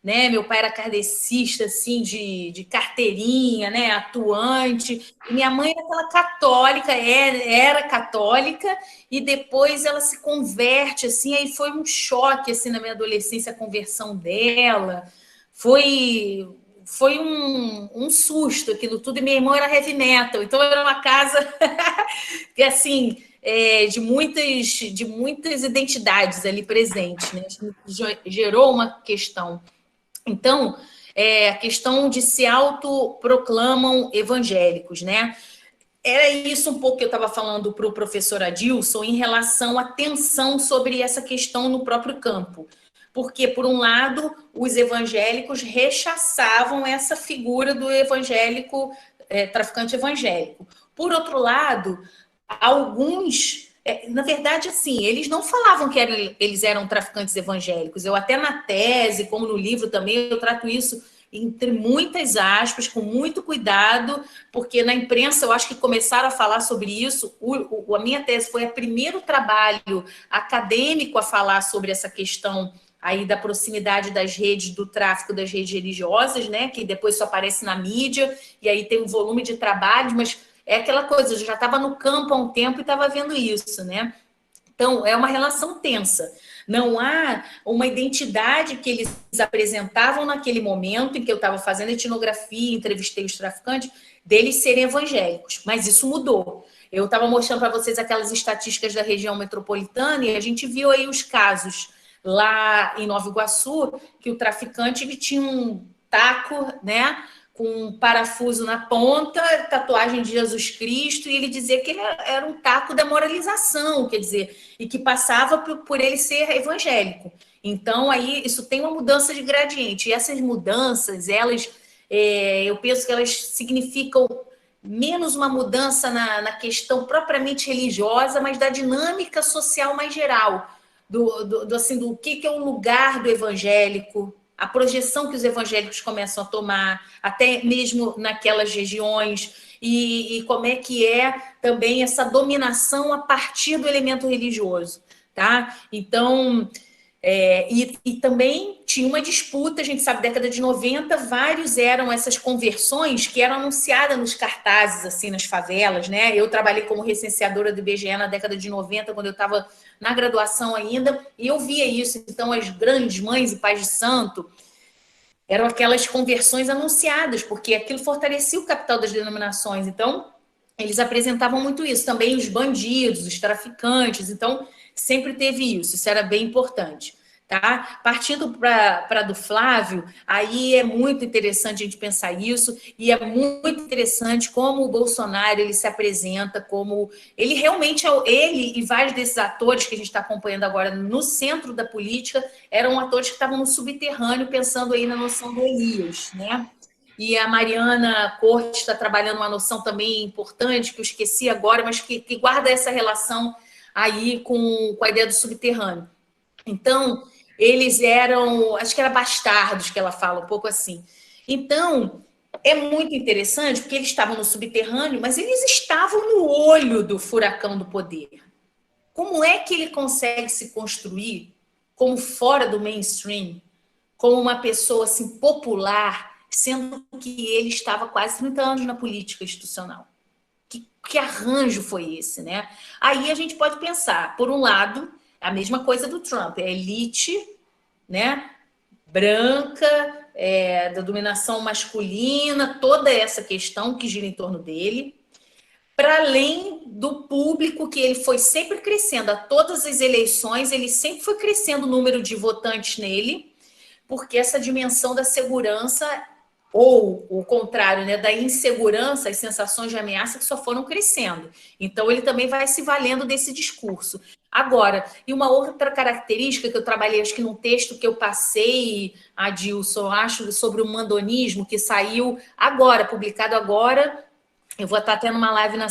né? Meu pai era kardecista, assim, de carteirinha, né? Atuante. E minha mãe era aquela católica, era católica, e depois ela se converte, assim, aí foi um choque, assim, na minha adolescência, a conversão dela. Foi um susto aquilo tudo, e meu irmão era heavy metal, então era uma casa que, assim, de muitas identidades ali presentes, né? Gerou uma questão. Então, a questão de se autoproclamam evangélicos, né? Era isso um pouco que eu estava falando para o professor Adilson em relação à tensão sobre essa questão no próprio campo. Porque, por um lado, os evangélicos rechaçavam essa figura do evangélico, traficante evangélico. Por outro lado, alguns, na verdade, assim, eles não falavam que eles eram traficantes evangélicos. Eu até na tese, como no livro também, eu trato isso entre muitas aspas, com muito cuidado, porque na imprensa eu acho que começaram a falar sobre isso. A minha tese foi o primeiro trabalho acadêmico a falar sobre essa questão aí da proximidade das redes, do tráfico das redes religiosas, né, que depois só aparece na mídia, e aí tem um volume de trabalhos, mas é aquela coisa, eu já estava no campo há um tempo e estava vendo isso, né? Então, é uma relação tensa. Não há uma identidade que eles apresentavam naquele momento em que eu estava fazendo etnografia, entrevistei os traficantes, deles serem evangélicos, mas isso mudou. Eu estava mostrando para vocês aquelas estatísticas da região metropolitana e a gente viu aí os casos lá em Nova Iguaçu, que o traficante ele tinha um taco, né, com um parafuso na ponta, tatuagem de Jesus Cristo, e ele dizia que ele era um taco da moralização, quer dizer, e que passava por ele ser evangélico. Então, aí, isso tem uma mudança de gradiente, e essas mudanças, elas, eu penso que elas significam menos uma mudança na questão propriamente religiosa, mas da dinâmica social mais geral, do que é o lugar do evangélico, a projeção que os evangélicos começam a tomar, até mesmo naquelas regiões, e como é que é também essa dominação a partir do elemento religioso, tá? Então, e também tinha uma disputa, a gente sabe, década de 90, vários eram essas conversões que eram anunciadas nos cartazes, assim, nas favelas, né? Eu trabalhei como recenseadora do IBGE na década de 90, quando eu estava na graduação ainda, e eu via isso. Então, as grandes mães e pais de santo eram aquelas conversões anunciadas, porque aquilo fortalecia o capital das denominações. Então, eles apresentavam muito isso. Também os bandidos, os traficantes. Então, sempre teve isso era bem importante. Tá? Partindo para do Flávio, aí é muito interessante a gente pensar isso, e é muito interessante como o Bolsonaro ele se apresenta, como ele realmente, ele e vários desses atores que a gente está acompanhando agora no centro da política, eram atores que estavam no subterrâneo, pensando aí na noção do Elias, né? E a Mariana Cortes está trabalhando uma noção também importante, que eu esqueci agora, mas que guarda essa relação aí com a ideia do subterrâneo. Então, eles eram, acho que era bastardos que ela fala, um pouco assim. Então, é muito interessante, porque eles estavam no subterrâneo, mas eles estavam no olho do furacão do poder. Como é que ele consegue se construir como fora do mainstream, como uma pessoa assim, popular, sendo que ele estava quase 30 anos na política institucional? Que arranjo foi esse, né? Aí a gente pode pensar, por um lado, a mesma coisa do Trump, é elite, né, branca, da dominação masculina, toda essa questão que gira em torno dele, para além do público que ele foi sempre crescendo, a todas as eleições, ele sempre foi crescendo o número de votantes nele, porque essa dimensão da segurança, ou o contrário, né, da insegurança, as sensações de ameaça que só foram crescendo. Então, ele também vai se valendo desse discurso. Agora, e uma outra característica que eu trabalhei, acho que num texto que eu passei, Adilson, acho, sobre o mandonismo, que saiu agora, publicado agora, eu vou estar tendo uma live na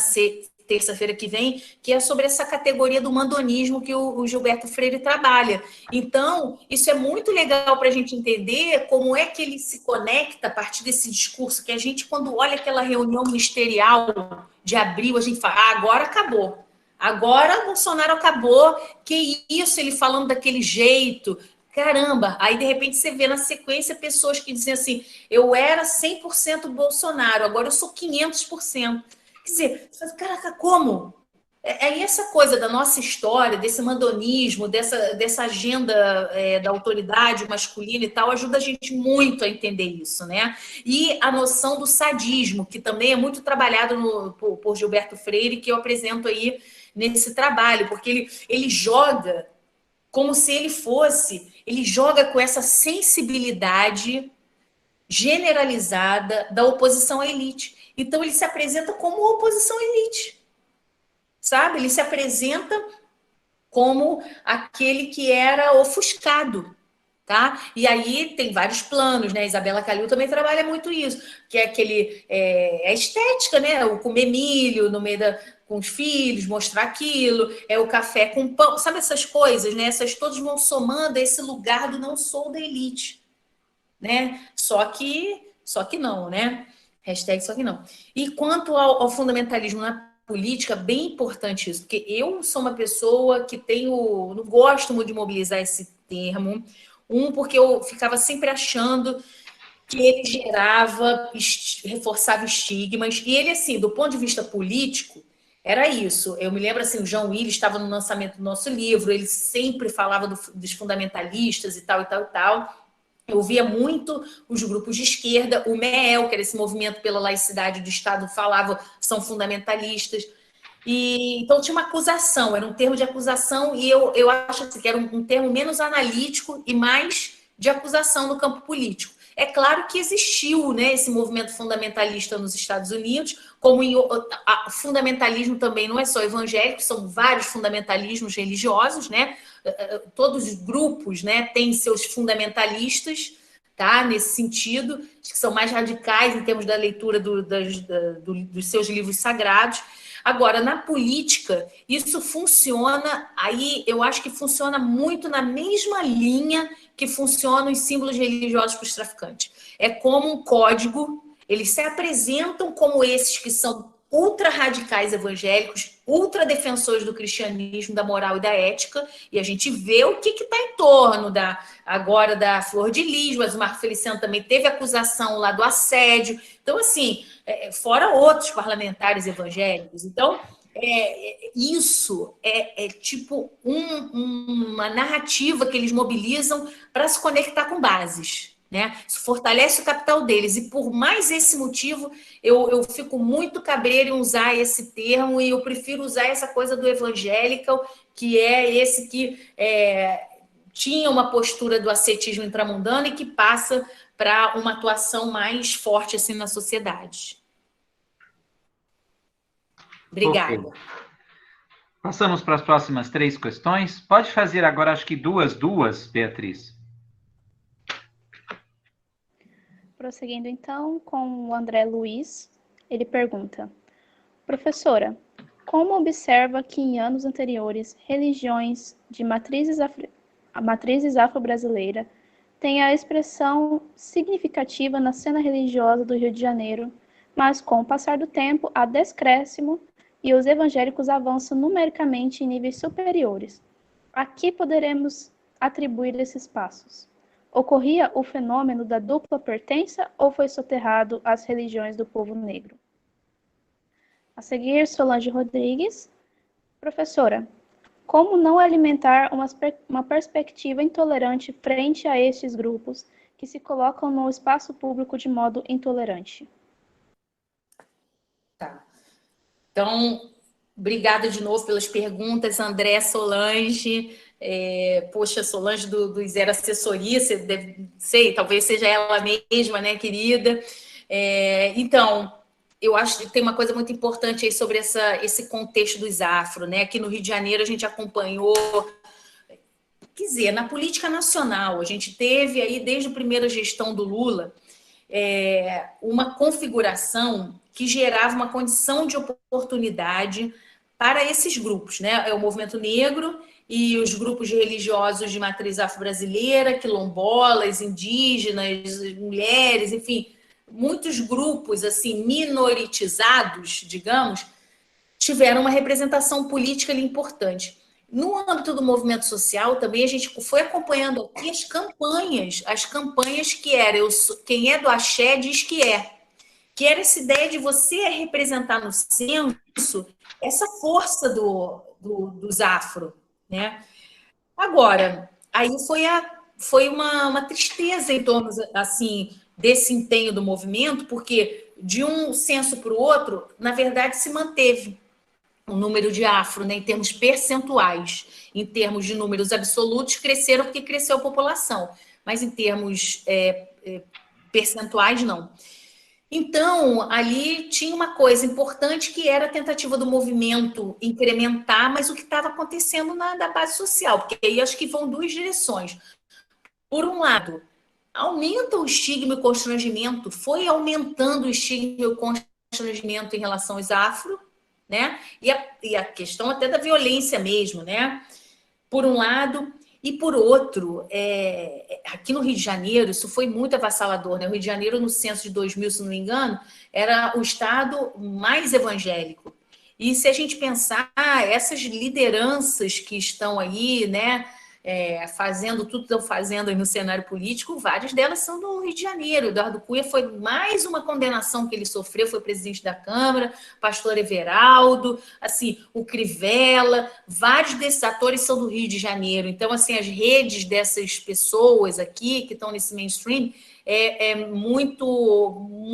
terça-feira que vem, que é sobre essa categoria do mandonismo que o Gilberto Freire trabalha. Então, isso é muito legal para a gente entender como é que ele se conecta a partir desse discurso, que a gente, quando olha aquela reunião ministerial de abril, a gente fala, agora acabou. Agora Bolsonaro acabou, que isso, ele falando daquele jeito, caramba. Aí, de repente, você vê na sequência pessoas que dizem assim, eu era 100% Bolsonaro, agora eu sou 500%. Quer dizer, você fala, caraca, como? É essa coisa da nossa história, desse mandonismo, dessa agenda da autoridade masculina e tal, ajuda a gente muito a entender isso, né? E a noção do sadismo, que também é muito trabalhado por Gilberto Freire, que eu apresento aí nesse trabalho, porque ele joga como se ele joga com essa sensibilidade generalizada da oposição à elite. Então, ele se apresenta como oposição à elite, sabe? Ele se apresenta como aquele que era ofuscado, tá? E aí tem vários planos, né? Isabela Calil também trabalha muito isso, que é a estética, né? O comer milho no meio com os filhos, mostrar aquilo, é o café com pão, sabe essas coisas, né? Essas todas vão somando a esse lugar do não sou da elite, né? Só que não, né? Hashtag só que não. E quanto ao fundamentalismo na política, bem importante isso, porque eu sou uma pessoa que não gosto muito de mobilizar esse termo, porque eu ficava sempre achando que ele reforçava estigmas, e ele, assim, do ponto de vista político, era isso. Eu me lembro, assim, o João Willis estava no lançamento do nosso livro, ele sempre falava dos fundamentalistas e tal, e tal, e tal. Eu via muito os grupos de esquerda, o MEL, que era esse movimento pela laicidade do Estado, falava, são fundamentalistas. Então tinha uma acusação, era um termo de acusação, e eu acho assim, que era um termo menos analítico e mais de acusação no campo político. É claro que existiu, né, esse movimento fundamentalista nos Estados Unidos, como fundamentalismo também não é só evangélico, são vários fundamentalismos religiosos, né? Todos os grupos, né, têm seus fundamentalistas, tá? Nesse sentido, que são mais radicais em termos da leitura dos seus livros sagrados. Agora, na política, isso funciona, aí eu acho que funciona muito na mesma linha que funcionam os símbolos religiosos para os traficantes. É como um código, eles se apresentam como esses que são ultra radicais evangélicos, ultra defensores do cristianismo, da moral e da ética, e a gente vê o que está em torno agora da Flor de Lis, mas o Marco Feliciano também teve acusação lá do assédio. Então, assim, fora outros parlamentares evangélicos. Então, isso é tipo uma narrativa que eles mobilizam para se conectar com bases, né? Isso fortalece o capital deles. E por mais esse motivo, eu fico muito cabreira em usar esse termo, e eu prefiro usar essa coisa do evangelical, que é esse que tinha uma postura do ascetismo intramundano e que passa para uma atuação mais forte assim na sociedade. Obrigada. Okay. Passamos para as próximas 3 questões. Pode fazer agora, acho que duas, Beatriz. Prosseguindo, então, com o André Luiz, ele pergunta: professora, como observa que em anos anteriores, religiões de matrizes afro-brasileira têm a expressão significativa na cena religiosa do Rio de Janeiro, mas com o passar do tempo, há descréscimo e os evangélicos avançam numericamente em níveis superiores? A que poderemos atribuir esses passos? Ocorria o fenômeno da dupla pertença ou foi soterrado às religiões do povo negro? A seguir, Solange Rodrigues. Professora, como não alimentar uma perspectiva intolerante frente a estes grupos que se colocam no espaço público de modo intolerante? Tá. Então, obrigada de novo pelas perguntas, André, Solange. Poxa, Solange do Zero Assessoria, você deve, talvez seja ela mesma, né, querida? Então, eu acho que tem uma coisa muito importante aí sobre esse contexto dos afro, né? Aqui no Rio de Janeiro a gente acompanhou, quer dizer, na política nacional, a gente teve aí desde a primeira gestão do Lula uma configuração que gerava uma condição de oportunidade para esses grupos, né? É o movimento negro e os grupos religiosos de matriz afro-brasileira, quilombolas, indígenas, mulheres, enfim, muitos grupos assim minoritizados, digamos, tiveram uma representação política ali importante. No âmbito do movimento social, também a gente foi acompanhando aqui as campanhas que eram quem é do axé diz que era essa ideia de você representar no censo essa força dos afro, né? Agora, aí foi uma tristeza em torno assim desse empenho do movimento, porque de um censo para o outro, na verdade, se manteve o número de afro, né, em termos percentuais. Em termos de números absolutos, cresceram porque cresceu a população, mas em termos percentuais, não. Então, ali tinha uma coisa importante que era a tentativa do movimento incrementar, mas o que estava acontecendo da base social, porque aí acho que vão duas direções. Por um lado, aumenta o estigma e o constrangimento, foi aumentando o estigma e o constrangimento em relação aos afro, né? E a questão até da violência mesmo, né? Por um lado, e por outro, aqui no Rio de Janeiro, isso foi muito avassalador, né? O Rio de Janeiro, no censo de 2000, se não me engano, era o estado mais evangélico. E se a gente pensar, essas lideranças que estão aí, né, fazendo tudo que estão fazendo aí no cenário político, várias delas são do Rio de Janeiro. Eduardo Cunha foi mais uma condenação que ele sofreu, foi presidente da Câmara, pastor Everaldo, assim, o Crivella, vários desses atores são do Rio de Janeiro. Então, assim, as redes dessas pessoas aqui que estão nesse mainstream é muito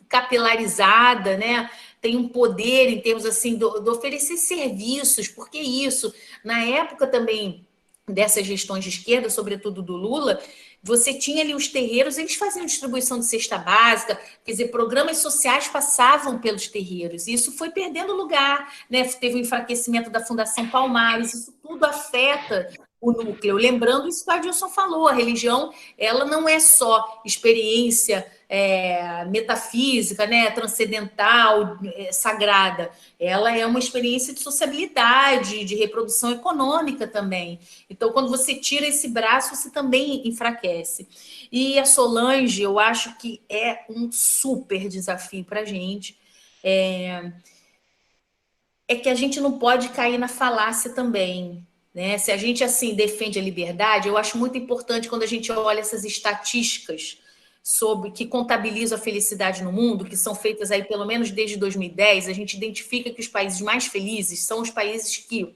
capilarizada, né? Tem um poder em termos assim de oferecer serviços, porque isso, na época também dessas gestões de esquerda, sobretudo do Lula, você tinha ali os terreiros, eles faziam distribuição de cesta básica, quer dizer, programas sociais passavam pelos terreiros, e isso foi perdendo lugar, né? Teve o enfraquecimento da Fundação Palmares, isso tudo afeta o núcleo. Lembrando isso que o Adilson falou, a religião, ela não é só experiência metafísica, né, transcendental, sagrada, ela é uma experiência de sociabilidade, de reprodução econômica também. Então, quando você tira esse braço, você também enfraquece. E a Solange, eu acho que é um super desafio para a gente. É que a gente não pode cair na falácia também, né? Se a gente assim defende a liberdade, eu acho muito importante quando a gente olha essas estatísticas sobre que contabilizam a felicidade no mundo, que são feitas aí pelo menos desde 2010, a gente identifica que os países mais felizes são os países que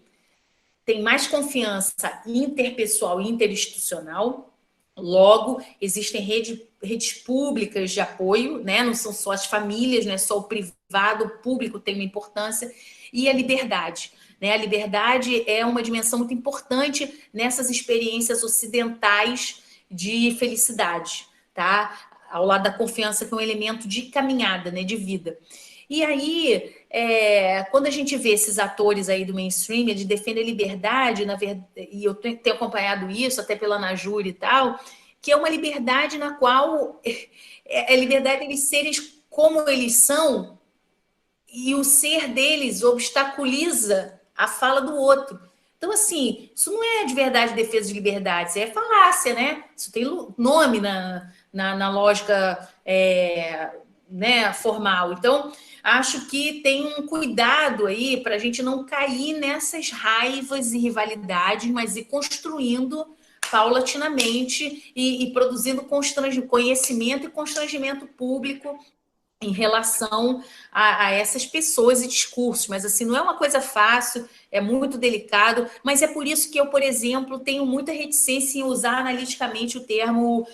têm mais confiança interpessoal e interinstitucional. Logo, existem redes públicas de apoio, né? Não são só as famílias, não é só o privado, o público tem uma importância, e a liberdade. Né? A liberdade é uma dimensão muito importante nessas experiências ocidentais de felicidade, tá? Ao lado da confiança, que é um elemento de caminhada, né? De vida. E aí, quando a gente vê esses atores aí do mainstream, eles defendem a liberdade, na verdade, e eu tenho acompanhado isso, até pela Najuri e tal, que é uma liberdade na qual a liberdade deles serem como eles são, e o ser deles obstaculiza a fala do outro. Então, assim, isso não é de verdade defesa de liberdade, isso é falácia, né? Isso tem nome na lógica né, formal. Então, acho que tem um cuidado aí para a gente não cair nessas raivas e rivalidades, mas ir construindo paulatinamente e produzindo conhecimento e constrangimento público em relação a essas pessoas e discursos, mas assim, não é uma coisa fácil, é muito delicado, mas é por isso que eu, por exemplo, tenho muita reticência em usar analiticamente o termo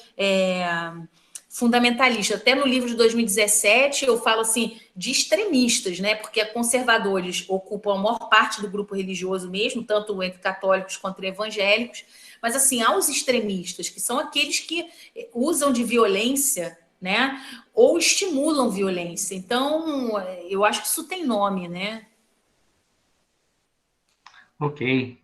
fundamentalista. Até no livro de 2017 eu falo assim de extremistas, né? Porque conservadores ocupam a maior parte do grupo religioso mesmo, tanto entre católicos quanto evangélicos, mas assim, há os extremistas, que são aqueles que usam de violência, né? Ou estimulam violência. Então, eu acho que isso tem nome, né? Ok.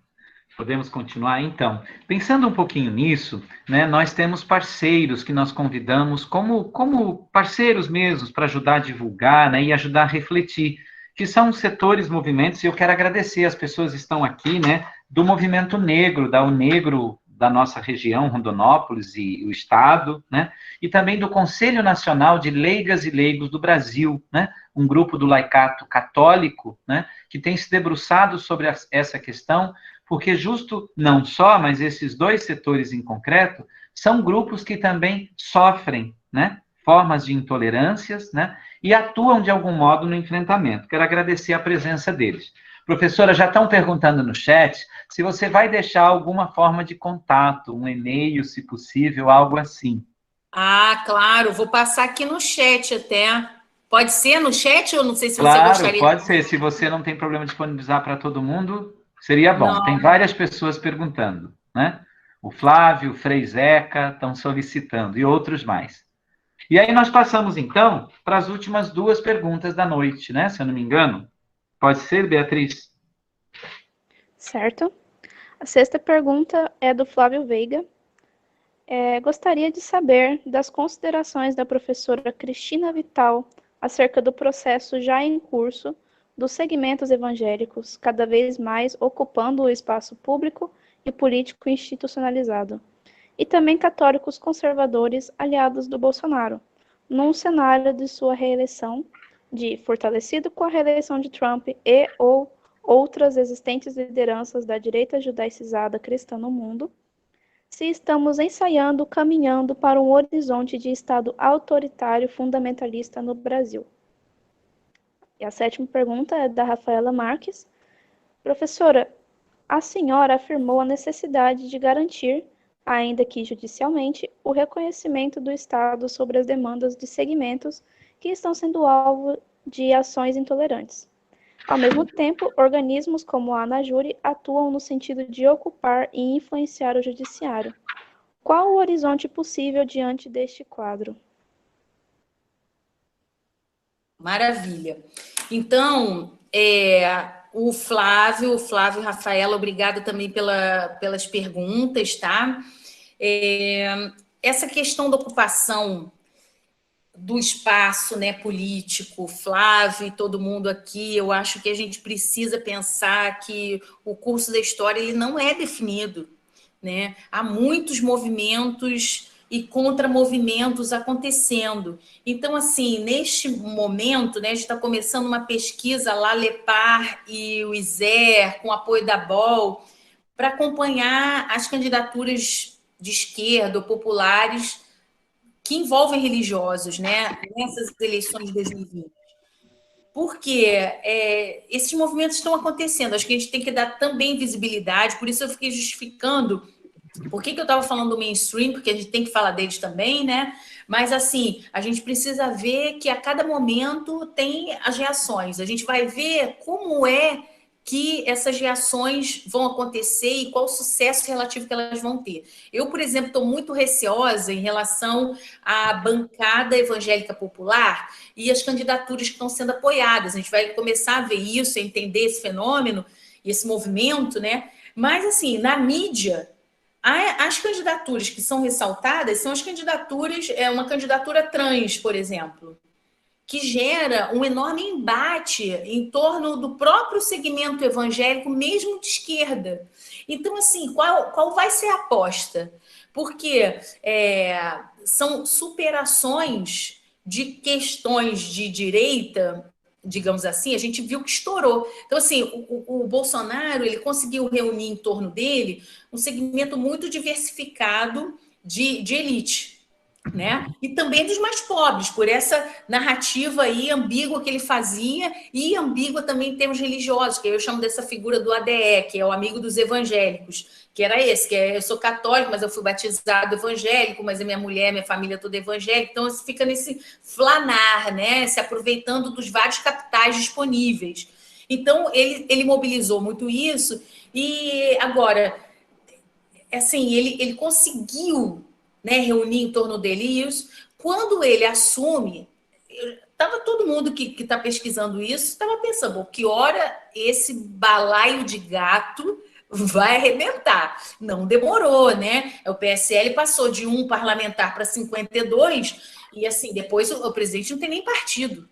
Podemos continuar? Então, pensando um pouquinho nisso, né, nós temos parceiros que nós convidamos como parceiros mesmos para ajudar a divulgar, né, e ajudar a refletir, que são setores, movimentos, e eu quero agradecer as pessoas que estão aqui, né, do movimento negro, da UNegro da nossa região, Rondonópolis e o Estado, né, e também do Conselho Nacional de Leigas e Leigos do Brasil, né, um grupo do laicato católico, né, que tem se debruçado sobre essa questão, porque justo não só, mas esses dois setores em concreto, são grupos que também sofrem, né, formas de intolerâncias, né, e atuam de algum modo no enfrentamento. Quero agradecer a presença deles. Professora, já estão perguntando no chat se você vai deixar alguma forma de contato, um e-mail, se possível, algo assim. Ah, claro, vou passar aqui no chat até. Pode ser no chat ou não sei se você Claro, gostaria. pode ser. Se você não tem problema de disponibilizar para todo mundo, seria bom. Não. Tem várias pessoas perguntando, né? O Flávio, o Frei Zeca estão solicitando e outros mais. E aí nós passamos, então, para as últimas duas perguntas da noite, né? Se eu não me engano. Pode ser, Beatriz? Certo. A sexta pergunta é do Flávio Veiga. Gostaria de saber das considerações da professora Cristina Vital acerca do processo já em curso dos segmentos evangélicos, cada vez mais ocupando o espaço público e político institucionalizado, e também católicos conservadores aliados do Bolsonaro, num cenário de sua reeleição, fortalecido com a reeleição de Trump e ou outras existentes lideranças da direita judaicizada cristã no mundo, se estamos ensaiando, caminhando para um horizonte de Estado autoritário fundamentalista no Brasil. E a sétima pergunta é da Rafaela Marques. Professora, a senhora afirmou a necessidade de garantir, ainda que judicialmente, o reconhecimento do Estado sobre as demandas de segmentos que estão sendo alvo de ações intolerantes. Ao mesmo tempo, organismos como a ANAJURE atuam no sentido de ocupar e influenciar o judiciário. Qual o horizonte possível diante deste quadro? Maravilha. Então, o Flávio e Rafaela, obrigada também pelas perguntas, tá? Essa questão da ocupação do espaço, né, político, Flávio e todo mundo aqui, eu acho que a gente precisa pensar que o curso da história ele não é definido, né? Há muitos movimentos e contramovimentos acontecendo. Então, assim, neste momento, né, a gente está começando uma pesquisa lá, Lepar e o ISER, com apoio da BOL, para acompanhar as candidaturas de esquerda ou populares que envolvem religiosos, né, nessas eleições de 2020. Porque esses movimentos estão acontecendo, acho que a gente tem que dar também visibilidade, por isso eu fiquei justificando por que eu estava falando do mainstream, porque a gente tem que falar deles também, né? Mas, assim, a gente precisa ver que a cada momento tem as reações, a gente vai ver como é que essas reações vão acontecer e qual o sucesso relativo que elas vão ter. Eu, por exemplo, estou muito receosa em relação à bancada evangélica popular e as candidaturas que estão sendo apoiadas. A gente vai começar a ver isso, a entender esse fenômeno e esse movimento, né? Mas, assim, na mídia, as candidaturas que são ressaltadas são as candidaturas, uma candidatura trans, por exemplo, que gera um enorme embate em torno do próprio segmento evangélico, mesmo de esquerda. Então, assim, qual vai ser a aposta? Porque são superações de questões de direita, digamos assim, a gente viu que estourou. Então, assim, o Bolsonaro ele conseguiu reunir em torno dele um segmento muito diversificado de elite, né? E também dos mais pobres, por essa narrativa aí ambígua que ele fazia, e ambígua também em termos religiosos, que eu chamo dessa figura do ADE, que é o amigo dos evangélicos, que era esse, eu sou católico, mas eu fui batizado evangélico, mas a minha mulher, minha família toda evangélica, então você fica nesse flanar, né? Se aproveitando dos vários capitais disponíveis. Então, ele mobilizou muito isso, e agora, assim, ele conseguiu, né, reunir em torno dele isso. Quando ele assume, estava todo mundo que está pesquisando isso, estava pensando, bom, que hora esse balaio de gato vai arrebentar. Não demorou, né? O PSL passou de 1 parlamentar para 52, e assim, depois o presidente não tem nem partido,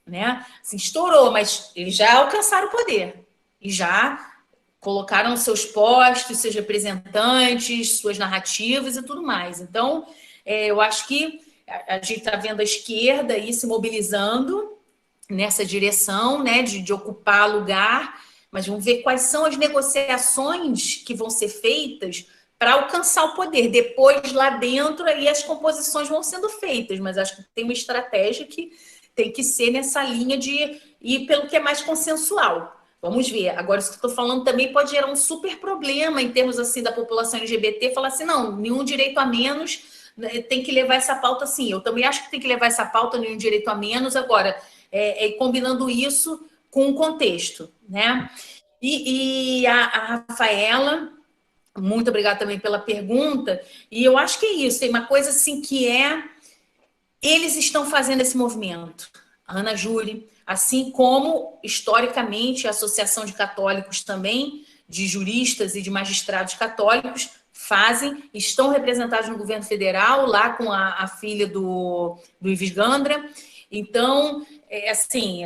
né? Assim, estourou, mas eles já alcançaram o poder e já colocaram seus postos, seus representantes, suas narrativas e tudo mais. Então, eu acho que a gente está vendo a esquerda aí se mobilizando nessa direção, né, de ocupar lugar, mas vamos ver quais são as negociações que vão ser feitas para alcançar o poder. Depois, lá dentro, aí as composições vão sendo feitas, mas acho que tem uma estratégia que tem que ser nessa linha de ir pelo que é mais consensual. Vamos ver. Agora, isso que eu estou falando também pode gerar um super problema em termos assim da população LGBT, falar assim, não, nenhum direito a menos, tem que levar essa pauta assim. Eu também acho que tem que levar essa pauta, nenhum direito a menos, agora, combinando isso com o contexto, né? E a Rafaela, muito obrigada também pela pergunta, e eu acho que é isso, tem uma coisa assim que eles estão fazendo esse movimento. A Ana Júri, assim como, historicamente, a Associação de Católicos também, de juristas e de magistrados católicos, estão representados no governo federal, lá com a filha do Ives Gandra. Então, assim,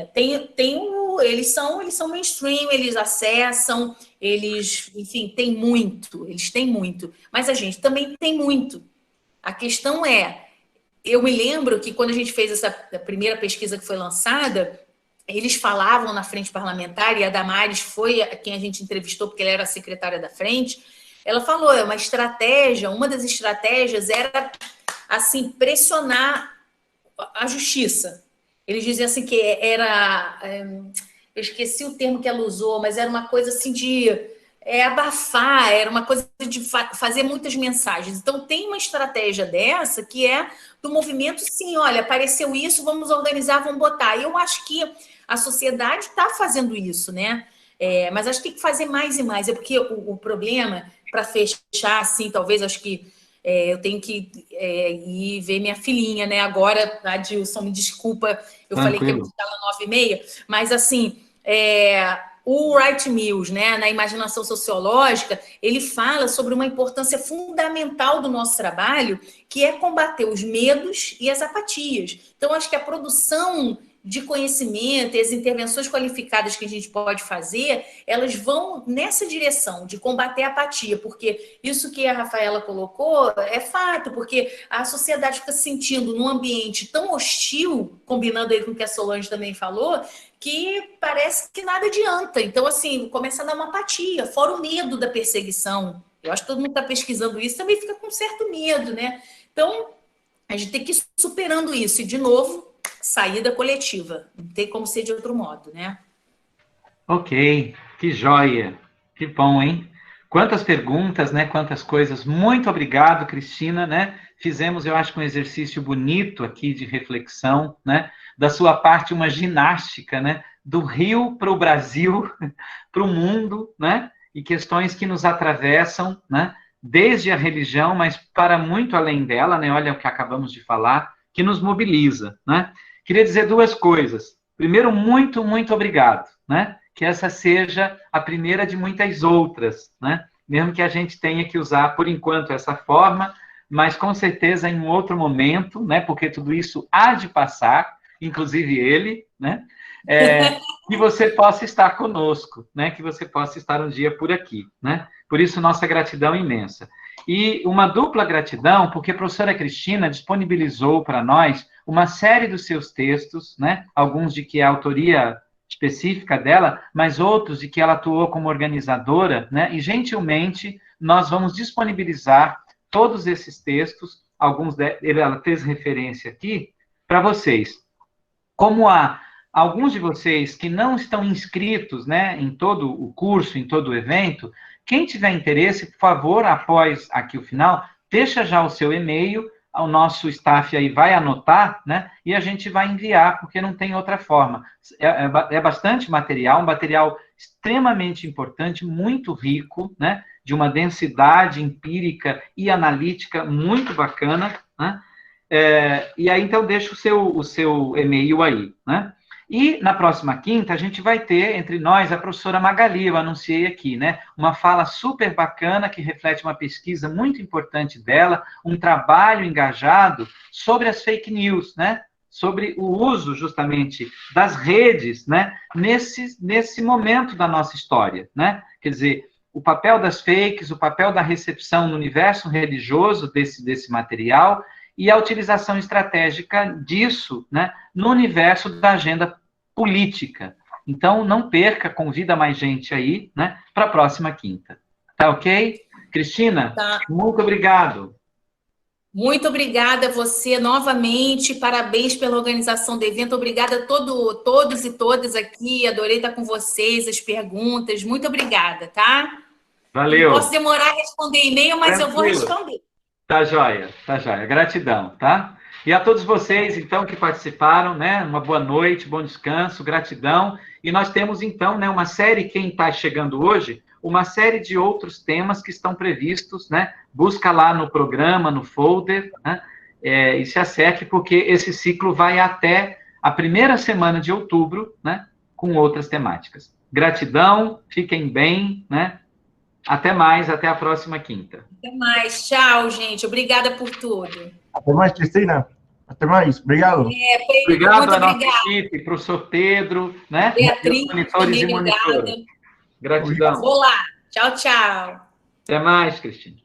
eles são mainstream, eles acessam, enfim, eles têm muito. Mas a gente também tem muito. A questão eu me lembro que quando a gente fez essa primeira pesquisa que foi lançada, eles falavam na frente parlamentar, e a Damares foi quem a gente entrevistou, porque ela era a secretária da frente, ela falou, uma das estratégias era, assim, pressionar a justiça. Eles diziam assim que eu esqueci o termo que ela usou, mas era uma coisa assim de abafar, era uma coisa de fazer muitas mensagens. Então, tem uma estratégia dessa que é do movimento, sim, olha, apareceu isso, vamos organizar, vamos botar. E eu acho que a sociedade está fazendo isso, né? Mas acho que tem que fazer mais e mais. É porque o problema, para fechar, assim, talvez, acho que eu tenho que ir ver minha filhinha, né? Agora, Adilson, me desculpa, eu falei que ia buscar ela 9h30, mas assim, o Wright Mills, né, na imaginação sociológica, ele fala sobre uma importância fundamental do nosso trabalho, que é combater os medos e as apatias. Então, acho que a produção de conhecimento e as intervenções qualificadas que a gente pode fazer, elas vão nessa direção de combater a apatia, porque isso que a Rafaela colocou é fato, porque a sociedade fica se sentindo num ambiente tão hostil, combinando aí com o que a Solange também falou, que parece que nada adianta. Então, assim, começa a dar uma apatia, fora o medo da perseguição. Eu acho que todo mundo está pesquisando isso, também fica com certo medo, né? Então, a gente tem que ir superando isso. E, de novo, saída coletiva. Não tem como ser de outro modo, né? Ok, que joia. Que bom, hein? Quantas perguntas, né? Quantas coisas. Muito obrigado, Cristina, né? Fizemos, eu acho, um exercício bonito aqui de reflexão, né? Da sua parte, uma ginástica, né? Do Rio para o Brasil, para o mundo, né? E questões que nos atravessam, né? Desde a religião, mas para muito além dela, né? Olha o que acabamos de falar, que nos mobiliza, né? Queria dizer duas coisas. Primeiro, muito, muito obrigado, né? Que essa seja a primeira de muitas outras, né? Mesmo que a gente tenha que usar, por enquanto, essa forma, mas com certeza em um outro momento, né? Porque tudo isso há de passar, inclusive ele, né? Que você possa estar conosco, né? Que você possa estar um dia por aqui, né? Por isso, nossa gratidão imensa. E uma dupla gratidão, porque a professora Cristina disponibilizou para nós uma série dos seus textos, né? Alguns de que é a autoria específica dela, mas outros de que ela atuou como organizadora, né? E, gentilmente, nós vamos disponibilizar todos esses textos, ela fez referência aqui, para vocês. Como há alguns de vocês que não estão inscritos, né, em todo o curso, em todo o evento, quem tiver interesse, por favor, após aqui o final, deixa já o seu e-mail, o nosso staff aí vai anotar, né, e a gente vai enviar, porque não tem outra forma. É bastante material, um material extremamente importante, muito rico, né, de uma densidade empírica e analítica muito bacana, né, e aí, então, deixa o seu e-mail aí, né? E na próxima quinta, a gente vai ter entre nós a professora Magali, eu anunciei aqui, né? Uma fala super bacana que reflete uma pesquisa muito importante dela, um trabalho engajado sobre as fake news, né? Sobre o uso, justamente, das redes, né? Nesse momento da nossa história, né? Quer dizer, o papel das fakes, o papel da recepção no universo religioso desse material e a utilização estratégica disso, né, no universo da agenda política. Então, não perca, convida mais gente aí, né, para a próxima quinta. Tá ok? Cristina, Tá. muito obrigado. Muito obrigada a você novamente, parabéns pela organização do evento, obrigada a todos e todas aqui, adorei estar com vocês, as perguntas, muito obrigada, tá? Valeu. Não posso demorar a responder e-mail, mas Tranquilo. eu vou responder. Tá joia, tá joia. Gratidão, tá? E a todos vocês, então, que participaram, né? Uma boa noite, bom descanso, gratidão. E nós temos, então, né, uma série, quem está chegando hoje, uma série de outros temas que estão previstos, né? Busca lá no programa, no folder, né? E se acerque, porque esse ciclo vai até a primeira semana de outubro, né? Com outras temáticas. Gratidão, fiquem bem, né? Até mais, até a próxima quinta. Até mais, tchau, gente, obrigada por tudo. Até mais, Cristina. Até mais, obrigado. Obrigado à nossa equipe, professor Pedro, né? Beatriz, monitores também, e monitores. obrigada. Gratidão. Vou lá. Tchau, tchau. Até mais, Cristina.